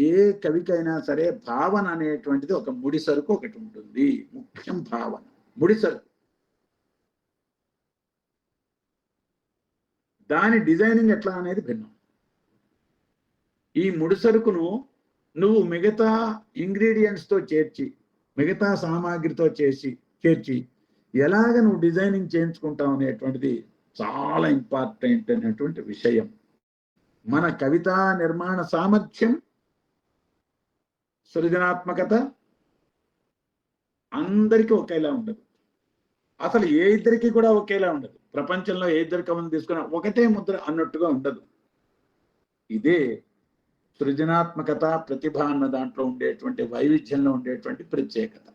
ఏ కవికైనా సరే భావన అనేటువంటిది ఒక ముడి సరుకు ఒకటి ఉంటుంది. ముఖ్యం భావన, ముడి సరుకు. దాని డిజైనింగ్ ఎట్లా అనేది భిన్నం. ఈ ముడి సరుకును నువ్వు మిగతా ఇంగ్రీడియంట్స్తో చేర్చి, మిగతా సామాగ్రితో చేర్చి ఎలాగ నువ్వు డిజైనింగ్ చేయించుకుంటావు అనేటువంటిది చాలా ఇంపార్టెంట్ అనేటువంటి విషయం. మన కవితా నిర్మాణ సామర్థ్యం, సృజనాత్మకత అందరికీ ఒకేలా ఉండదు. అసలు ఏ ఇద్దరికి కూడా ఒకేలా ఉండదు. ప్రపంచంలో ఏ ఇద్దరు కవులను తీసుకున్నా ఒకటే ముద్ర అన్నట్టుగా ఉండదు. ఇదే సృజనాత్మకత, ప్రతిభ అన్న దాంట్లో ఉండేటువంటి వైవిధ్యంలో ఉండేటువంటి ప్రత్యేకత.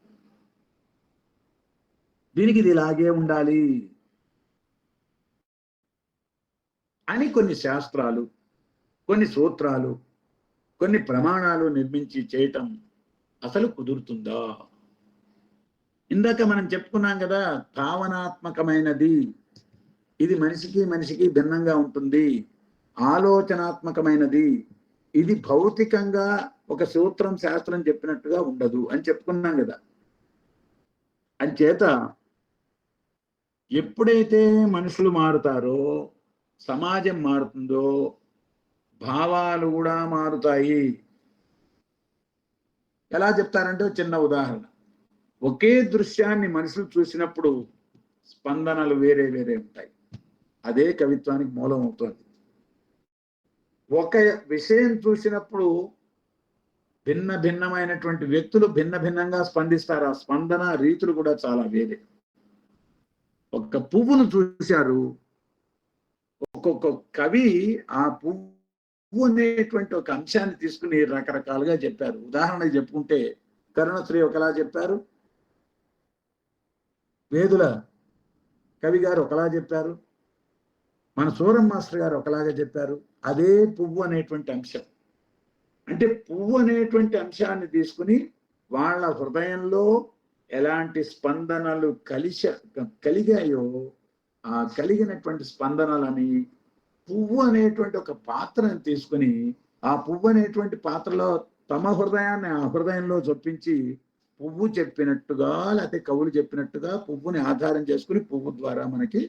దీనికి ఇది ఇలాగే ఉండాలి అని కొన్ని శాస్త్రాలు, కొన్ని సూత్రాలు, కొన్ని ప్రమాణాలు నిర్మించి చేయటం అసలు కుదురుతుందా? ఇందాక మనం చెప్పుకున్నాం కదా, భావనాత్మకమైనది ఇది మనిషికి భిన్నంగా ఉంటుంది. ఆలోచనాత్మకమైనది ఇది భౌతికంగా ఒక సూత్రం, శాస్త్రం చెప్పినట్టుగా ఉండదు అని చెప్పుకున్నాం కదా. అంచేత ఎప్పుడైతే మనుషులు మారుతారో, సమాజం మారుతుందో, భావాలు కూడా మారుతాయి. ఎలా చెప్తారంటే చిన్న ఉదాహరణ. ఒకే దృశ్యాన్ని మనుషులు చూసినప్పుడు స్పందనలు వేరే వేరే ఉంటాయి. అదే కవిత్వానికి మూలం అవుతుంది. ఒక విషయం చూసినప్పుడు భిన్నమైనటువంటి వ్యక్తులు భిన్నంగా స్పందిస్తారు. ఆ స్పందన రీతులు కూడా చాలా వేరే. ఒక పువ్వును చూశారు, ఒక్కొక్క కవి ఆ పువ్వు అనేటువంటి ఒక అంశాన్ని తీసుకుని రకరకాలుగా చెప్పారు. ఉదాహరణకు చెప్పుకుంటే కరుణశ్రీ ఒకలా చెప్పారు, వేదుల కవి గారు ఒకలా చెప్పారు, మన సూరం మాస్టర్ గారు ఒకలాగా చెప్పారు. అదే పువ్వు అనేటువంటి అంశం. అంటే పువ్వు అనేటువంటి అంశాన్ని తీసుకుని వాళ్ళ హృదయంలో ఎలాంటి స్పందనలు కలిగాయో ఆ కలిగినటువంటి స్పందనలని పువ్వు అనేటువంటి ఒక పాత్రను తీసుకుని ఆ పువ్వు అనేటువంటి పాత్రలో తమ హృదయాన్ని ఆ హృదయంలో చొప్పించి పువ్వు చెప్పినట్టుగా, లేకపోతే కవులు చెప్పినట్టుగా పువ్వుని ఆధారం చేసుకుని పువ్వు ద్వారా మనకి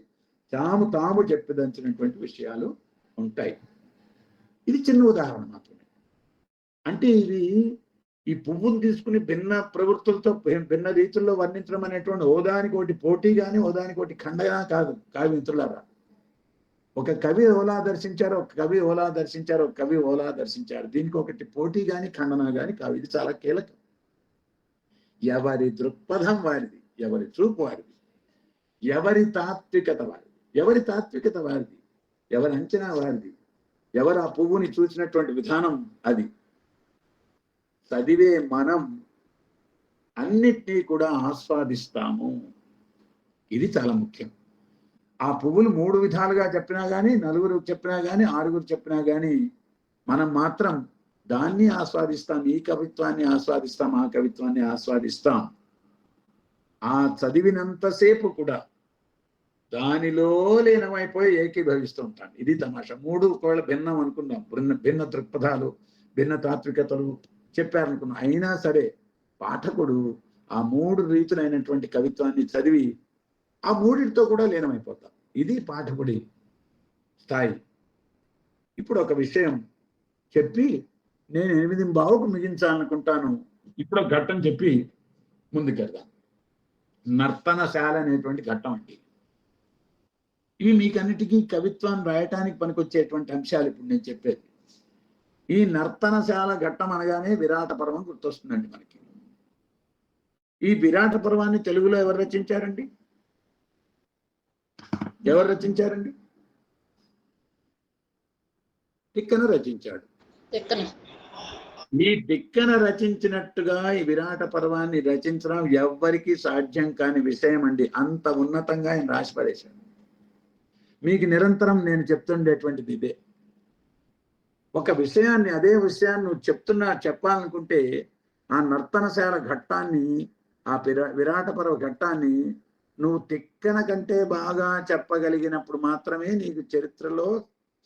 తాము చెప్పిదంచినటువంటి విషయాలు ఉంటాయి. ఇది చిన్న ఉదాహరణ మాత్రమే. అంటే ఇది ఈ పువ్వును తీసుకుని భిన్న ప్రవృత్తులతో భిన్న రీతుల్లో వర్ణించడం అనేటువంటి ఓదానికి ఒకటి పోటీ కానీ ఓదానికి ఒకటి ఖండగా కాదు. కావ్యమిత్రులారా, ఒక కవి ఓలా దర్శించారు, ఒక కవి ఓలా దర్శించారు, ఒక కవి ఓలా దర్శించారు. దీనికి ఒకటి పోటీ కానీ ఖండన కానీ కాదు. ఇది చాలా కీలకం. ఎవరి దృక్పథం వారిది, ఎవరి చూపు వారిది, ఎవరి తాత్వికత వారిది, ఎవరి అంచనా వారిది, ఎవరు ఆ పువ్వుని చూసినటువంటి విధానం అది. చదివే మనం అన్నిటినీ కూడా ఆస్వాదిస్తాము. ఇది చాలా ముఖ్యం. ఆ పువ్వులు 3 విధాలుగా చెప్పినా కానీ, 4 చెప్పినా కానీ, 6 చెప్పినా కానీ మనం మాత్రం దాన్ని ఆస్వాదిస్తాం. ఈ కవిత్వాన్ని ఆస్వాదిస్తాం, ఆ కవిత్వాన్ని ఆస్వాదిస్తాం. ఆ చదివినంతసేపు కూడా దానిలో లీనమైపోయి ఏకీభవిస్తూ ఉంటాను. ఇది తమాషా. 3 ఒకవేళ భిన్నం అనుకుందాం, భిన్న దృక్పథాలు, భిన్న తాత్వికతలు చెప్పారనుకున్నాం. అయినా సరే పాఠకుడు ఆ 3 రీతులైనటువంటి కవిత్వాన్ని చదివి ఆ 3టితో కూడా లీనమైపోతాం. ఇది పాఠకుడి స్థాయి. ఇప్పుడు ఒక విషయం చెప్పి నేను 8:15కు ముగించాలనుకుంటాను. ఇప్పుడు ఘట్టం చెప్పి ముందుకెళ్దాం. నర్తనశాల అనేటువంటి ఘట్టం అండి. ఇవి మీకన్నిటికీ కవిత్వాన్ని రాయటానికి పనికొచ్చేటువంటి అంశాలు ఇప్పుడు నేను చెప్పేది. ఈ నర్తనశాల ఘట్టం అనగానే విరాట పర్వం గుర్తొస్తుందండి మనకి. ఈ విరాట పర్వాన్ని తెలుగులో ఎవరు రచించారండి? తిక్కన రచించాడు. ఈ తిక్కన రచించినట్టుగా ఈ విరాట పర్వాన్ని రచించడం ఎవ్వరికీ సాధ్యం కాని విషయం అండి. అంత ఉన్నతంగా ఆయన రాసి పడేశాడు. మీకు నిరంతరం నేను చెప్తుండేటువంటిది ఇదే. ఒక విషయాన్ని, అదే విషయాన్ని నువ్వు చెప్పాలనుకుంటే ఆ నర్తనశాల ఘట్టాన్ని ఆ విరాట పర్వ ఘట్టాన్ని నువ్వు తిక్కన కంటే బాగా చెప్పగలిగినప్పుడు మాత్రమే నీకు చరిత్రలో,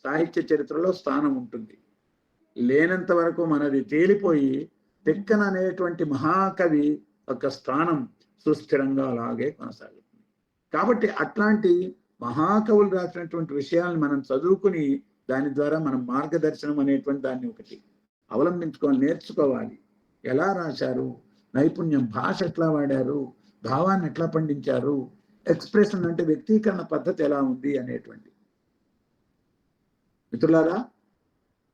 సాహిత్య చరిత్రలో స్థానం ఉంటుంది. లేనంత వరకు మనది తేలిపోయి తిక్కన అనేటువంటి మహాకవి యొక్క స్థానం సుస్థిరంగా అలాగే కొనసాగుతుంది. కాబట్టి అట్లాంటి మహాకవులు రాసినటువంటి విషయాలను మనం చదువుకుని దాని ద్వారా మనం మార్గదర్శనం అనేటువంటి దాన్ని ఒకటి అవలంబించుకోవాలి, నేర్చుకోవాలి. ఎలా రాశారు, నైపుణ్యం, భాష ఎట్లా వాడారు, భావాన్ని ఎట్లా పండించారు, ఎక్స్ప్రెషన్ అంటే వ్యక్తీకరణ పద్ధతి ఎలా ఉంది అనేటువంటి. మిత్రులారా,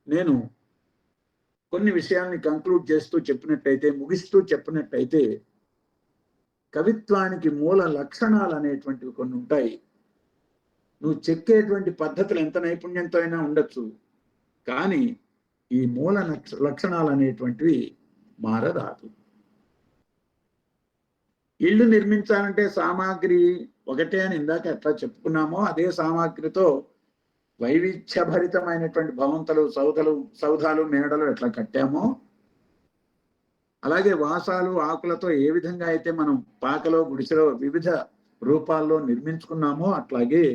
నేను కొన్ని విషయాల్ని కంక్లూడ్ చేస్తూ చెప్పినట్టయితే, ముగిస్తూ చెప్పినట్టయితే, కవిత్వానికి మూల లక్షణాలు అనేటువంటివి కొన్ని ఉంటాయి. నువ్వు చెక్కేటువంటి పద్ధతులు ఎంత నైపుణ్యంతో అయినా ఉండొచ్చు, కానీ ఈ మూల లక్షణాలు అనేటువంటివి మారరాదు. ఇల్లు నిర్మించాలంటే సామాగ్రి ఒకటే అని ఇందాక ఎట్లా చెప్పుకున్నామో, అదే సామాగ్రితో వైవిధ్యభరితమైనటువంటి భవంతులు, సౌధాలు, మేడలు ఎట్లా కట్టామో, అలాగే వాసాలు, ఆకులతో ఏ విధంగా అయితే మనం పాకలో, గుడిసెలో వివిధ రూపాల్లో నిర్మించుకున్నామో, అట్లాగే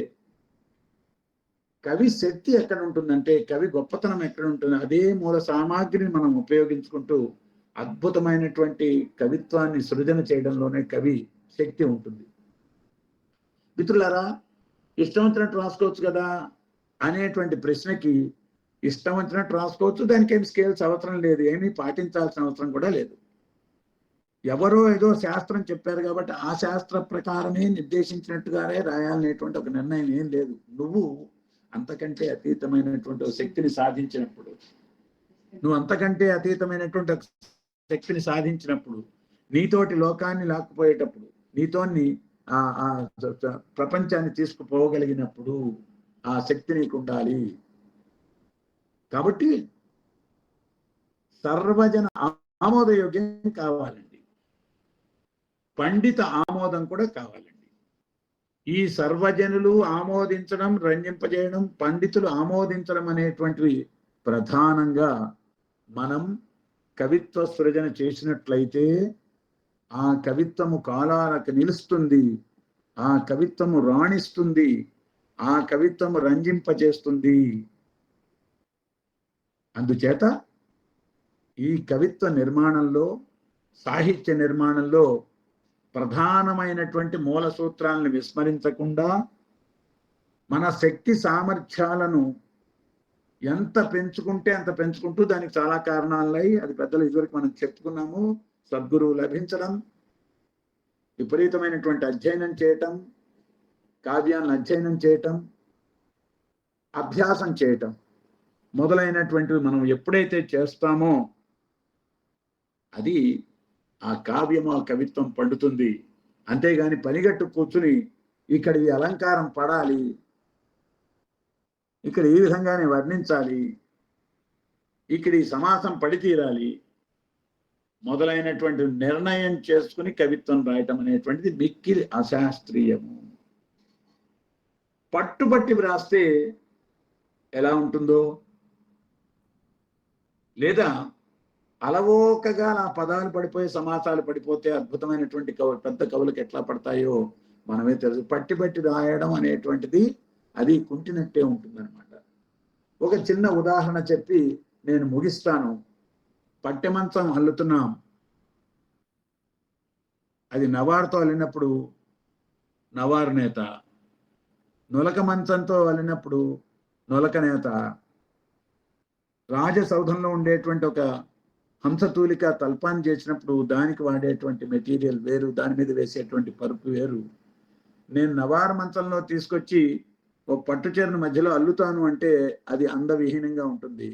కవి శక్తి ఎక్కడ ఉంటుందంటే, కవి గొప్పతనం ఎక్కడ ఉంటుంది, అదే మూల సామాగ్రిని మనం ఉపయోగించుకుంటూ అద్భుతమైనటువంటి కవిత్వాన్ని సృజన చేయడంలోనే కవి శక్తి ఉంటుంది. మిత్రులారా, ఇష్టం వచ్చినట్టు రాసుకోవచ్చు కదా అనేటువంటి ప్రశ్నకి ఇష్టం వచ్చినట్టు రాసుకోవచ్చు, దానికి ఏమి స్కేల్స్ అవసరం లేదు, ఏమీ పాటించాల్సిన అవసరం కూడా లేదు. ఎవరో ఏదో శాస్త్రం చెప్పారు కాబట్టి ఆ శాస్త్ర ప్రకారమే నిర్దేశించినట్టుగానే రాయాలనేటువంటి ఒక నిర్ణయం ఏం లేదు. నువ్వు అంతకంటే అతీతమైనటువంటి శక్తిని సాధించినప్పుడు, శక్తిని సాధించినప్పుడు, నీతోటి లోకాన్ని లాక్కుపోయేటప్పుడు, నీతోని ఆ ప్రపంచాన్ని తీసుకుపోగలిగినప్పుడు ఆ శక్తి నీకు ఉండాలి. కాబట్టి సర్వజన ఆమోదయోగ్యం కావాలండి, పండిత ఆమోదం కూడా కావాలండి. ఈ సర్వజనులు ఆమోదించడం, రంజింపజేయడం, పండితులు ఆమోదించడం అనేటువంటివి ప్రధానంగా మనం కవిత్వ సృజన చేసినట్లయితే ఆ కవిత్వము కాలాలకు నిలుస్తుంది, ఆ కవిత్వము రాణిస్తుంది, ఆ కవిత్వము రంజింపజేస్తుంది. అందుచేత ఈ కవిత్వ నిర్మాణంలో, సాహిత్య నిర్మాణంలో ప్రధానమైనటువంటి మూల సూత్రాలను విస్మరించకుండా మన శక్తి సామర్థ్యాలను ఎంత పెంచుకుంటే అంత పెంచుకుంటూ, దానికి చాలా కారణాలై, అది పెద్దలు ఇదివరకు మనం చెప్పుకున్నాము, సద్గురువు లభించడం, విపరీతమైనటువంటి అధ్యయనం చేయటం, కావ్యాలను అధ్యయనం చేయటం, అభ్యాసం చేయటం మొదలైనటువంటివి మనం ఎప్పుడైతే చేస్తామో అది ఆ కావ్యము, ఆ కవిత్వం పండుతుంది. అంతేగాని పనిగట్టు కూర్చుని ఇక్కడ ఈ అలంకారం పడాలి, ఇక్కడ ఈ విధంగానే వర్ణించాలి, ఇక్కడ ఈ సమాసం పడి తీరాలి మొదలైనటువంటి నిర్ణయం చేసుకుని కవిత్వం రాయటం అనేటువంటిది మిక్కిలి అశాస్త్రీయము. పట్టుబట్టి వ్రాస్తే ఎలా ఉంటుందో, లేదా అలవోకగా నా పదాలు పడిపోయి సమాసాలు పడిపోతే అద్భుతమైనటువంటి పెద్ద కవులకు ఎట్లా పడతాయో మనమే తెలుసు. పట్టి రాయడం అనేటువంటిది అది కుంటినట్టే ఉంటుందన్నమాట. ఒక చిన్న ఉదాహరణ చెప్పి నేను ముగిస్తాను. పట్టె మంచం అల్లుతున్నాం, అది నవారుతో అల్లినప్పుడు నవారు నేత, నులక మంచంతో అల్లినప్పుడు నులక నేత, రాజసౌధంలో ఉండేటువంటి ఒక హంసతూలిక తల్పాన్ని చేసినప్పుడు దానికి వాడేటువంటి మెటీరియల్ వేరు, దాని మీద వేసేటువంటి పరుపు వేరు. నేను నవారు మంచంలో తీసుకొచ్చి ఓ పట్టు చీరను మధ్యలో అల్లుతాను అంటే అది అందవిహీనంగా ఉంటుంది.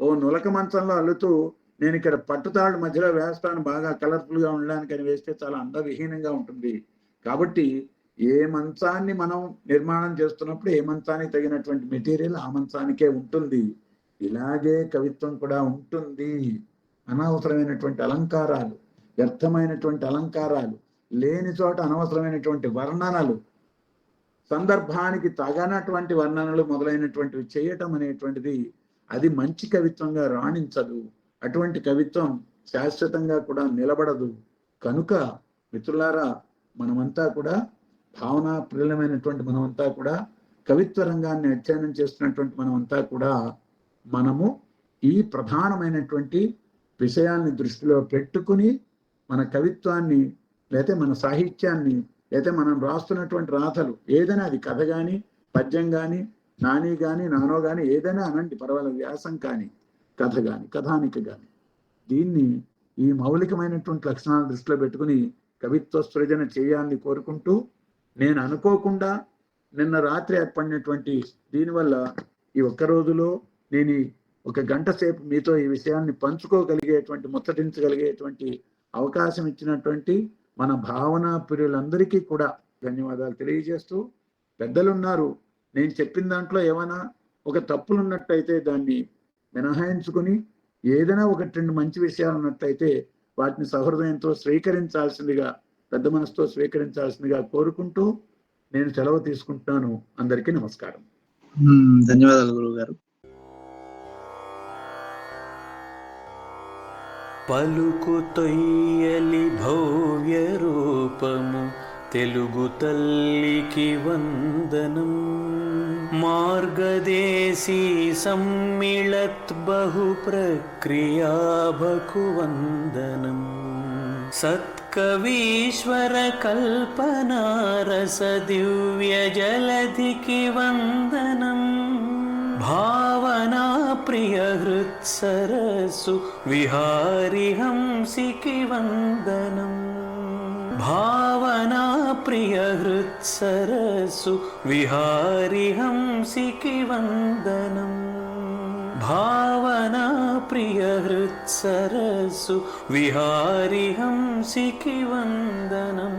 ఓ నులక మంచంలో అల్లుతూ నేను ఇక్కడ పట్టుతాళ్ళు మధ్యలో వేస్తాను బాగా కలర్ఫుల్గా ఉండడానికి అని వేస్తే చాలా అందవిహీనంగా ఉంటుంది. కాబట్టి ఏ మంచాన్ని మనం నిర్మాణం చేస్తున్నప్పుడు ఏ మంచానికి తగినటువంటి మెటీరియల్ ఆ మంచానికే ఉంటుంది. ఇలాగే కవిత్వం కూడా ఉంటుంది. అనవసరమైనటువంటి అలంకారాలు, వ్యర్థమైనటువంటి అలంకారాలు, లేని చోట అనవసరమైనటువంటి వర్ణనలు, సందర్భానికి తగనటువంటి వర్ణనలు మొదలైనటువంటివి చేయటం అనేటువంటిది అది మంచి కవిత్వంగా రాణించదు. అటువంటి కవిత్వం శాశ్వతంగా కూడా నిలబడదు. కనుక మిత్రులారా, మనమంతా కూడా భావనా ప్రియులమైనటువంటి మనమంతా కూడా కవిత్వ రంగాన్ని అధ్యయనం చేస్తున్నటువంటి మనమంతా కూడా మనము ఈ ప్రధానమైనటువంటి విషయాన్ని దృష్టిలో పెట్టుకుని మన కవిత్వాన్ని లేకపోతే మన సాహిత్యాన్ని లేకపోతే మనం రాస్తున్నటువంటి రాతలు ఏదైనా, అది కథ కానీ పద్యం కానీ నాని కానీ నానో కానీ ఏదైనా అనండి, పర్వాలేదు, వ్యాసం కానీ కథ కానీ కథానిక కానీ, దీన్ని ఈ మౌలికమైనటువంటి లక్షణాలను దృష్టిలో పెట్టుకుని కవిత్వ సృజన చేయాలని కోరుకుంటూ, నేను అనుకోకుండా నిన్న రాత్రి ఏర్పడినటువంటి దీనివల్ల ఈ ఒక్క రోజులో నేను ఒక గంట సేపు మీతో ఈ విషయాన్ని పంచుకోగలిగేటువంటి ముచ్చటించగలిగేటువంటి అవకాశం ఇచ్చినటువంటి మన భావనా ప్రియులందరికీ కూడా ధన్యవాదాలు తెలియజేస్తూ, పెద్దలున్నారు, నేను చెప్పిన దాంట్లో ఏమైనా ఒక తప్పులు ఉన్నట్టయితే దాన్ని మినహాయించుకుని ఏదైనా ఒకటి రెండు మంచి విషయాలు ఉన్నట్టయితే వాటిని సహృదయంతో స్వీకరించాల్సిందిగా, పెద్ద మనసుతో స్వీకరించాల్సిందిగా కోరుకుంటూ నేను సెలవు తీసుకుంటున్నాను. అందరికీ నమస్కారం. ధన్యవాదాలు గురువు గారు. పలుకు తొయ్యలి భవ్య రూపము తెలుగు తల్లికి వందనం. మార్గదేశీ సమ్మిళత్ బహు ప్రక్రియాభకు వందనం. సత్కవీశ్వర కల్పనారస దివ్య జలధికి వందనం. భావనా ప్రియ హృత్సరసు విహారి హంసికి వందనం. భావనా ప్రియ హృత్సరసు విహారి హంసికి వందనం. భావనా ప్రియ హృత్సరసు విహారి హంసికి వందనం.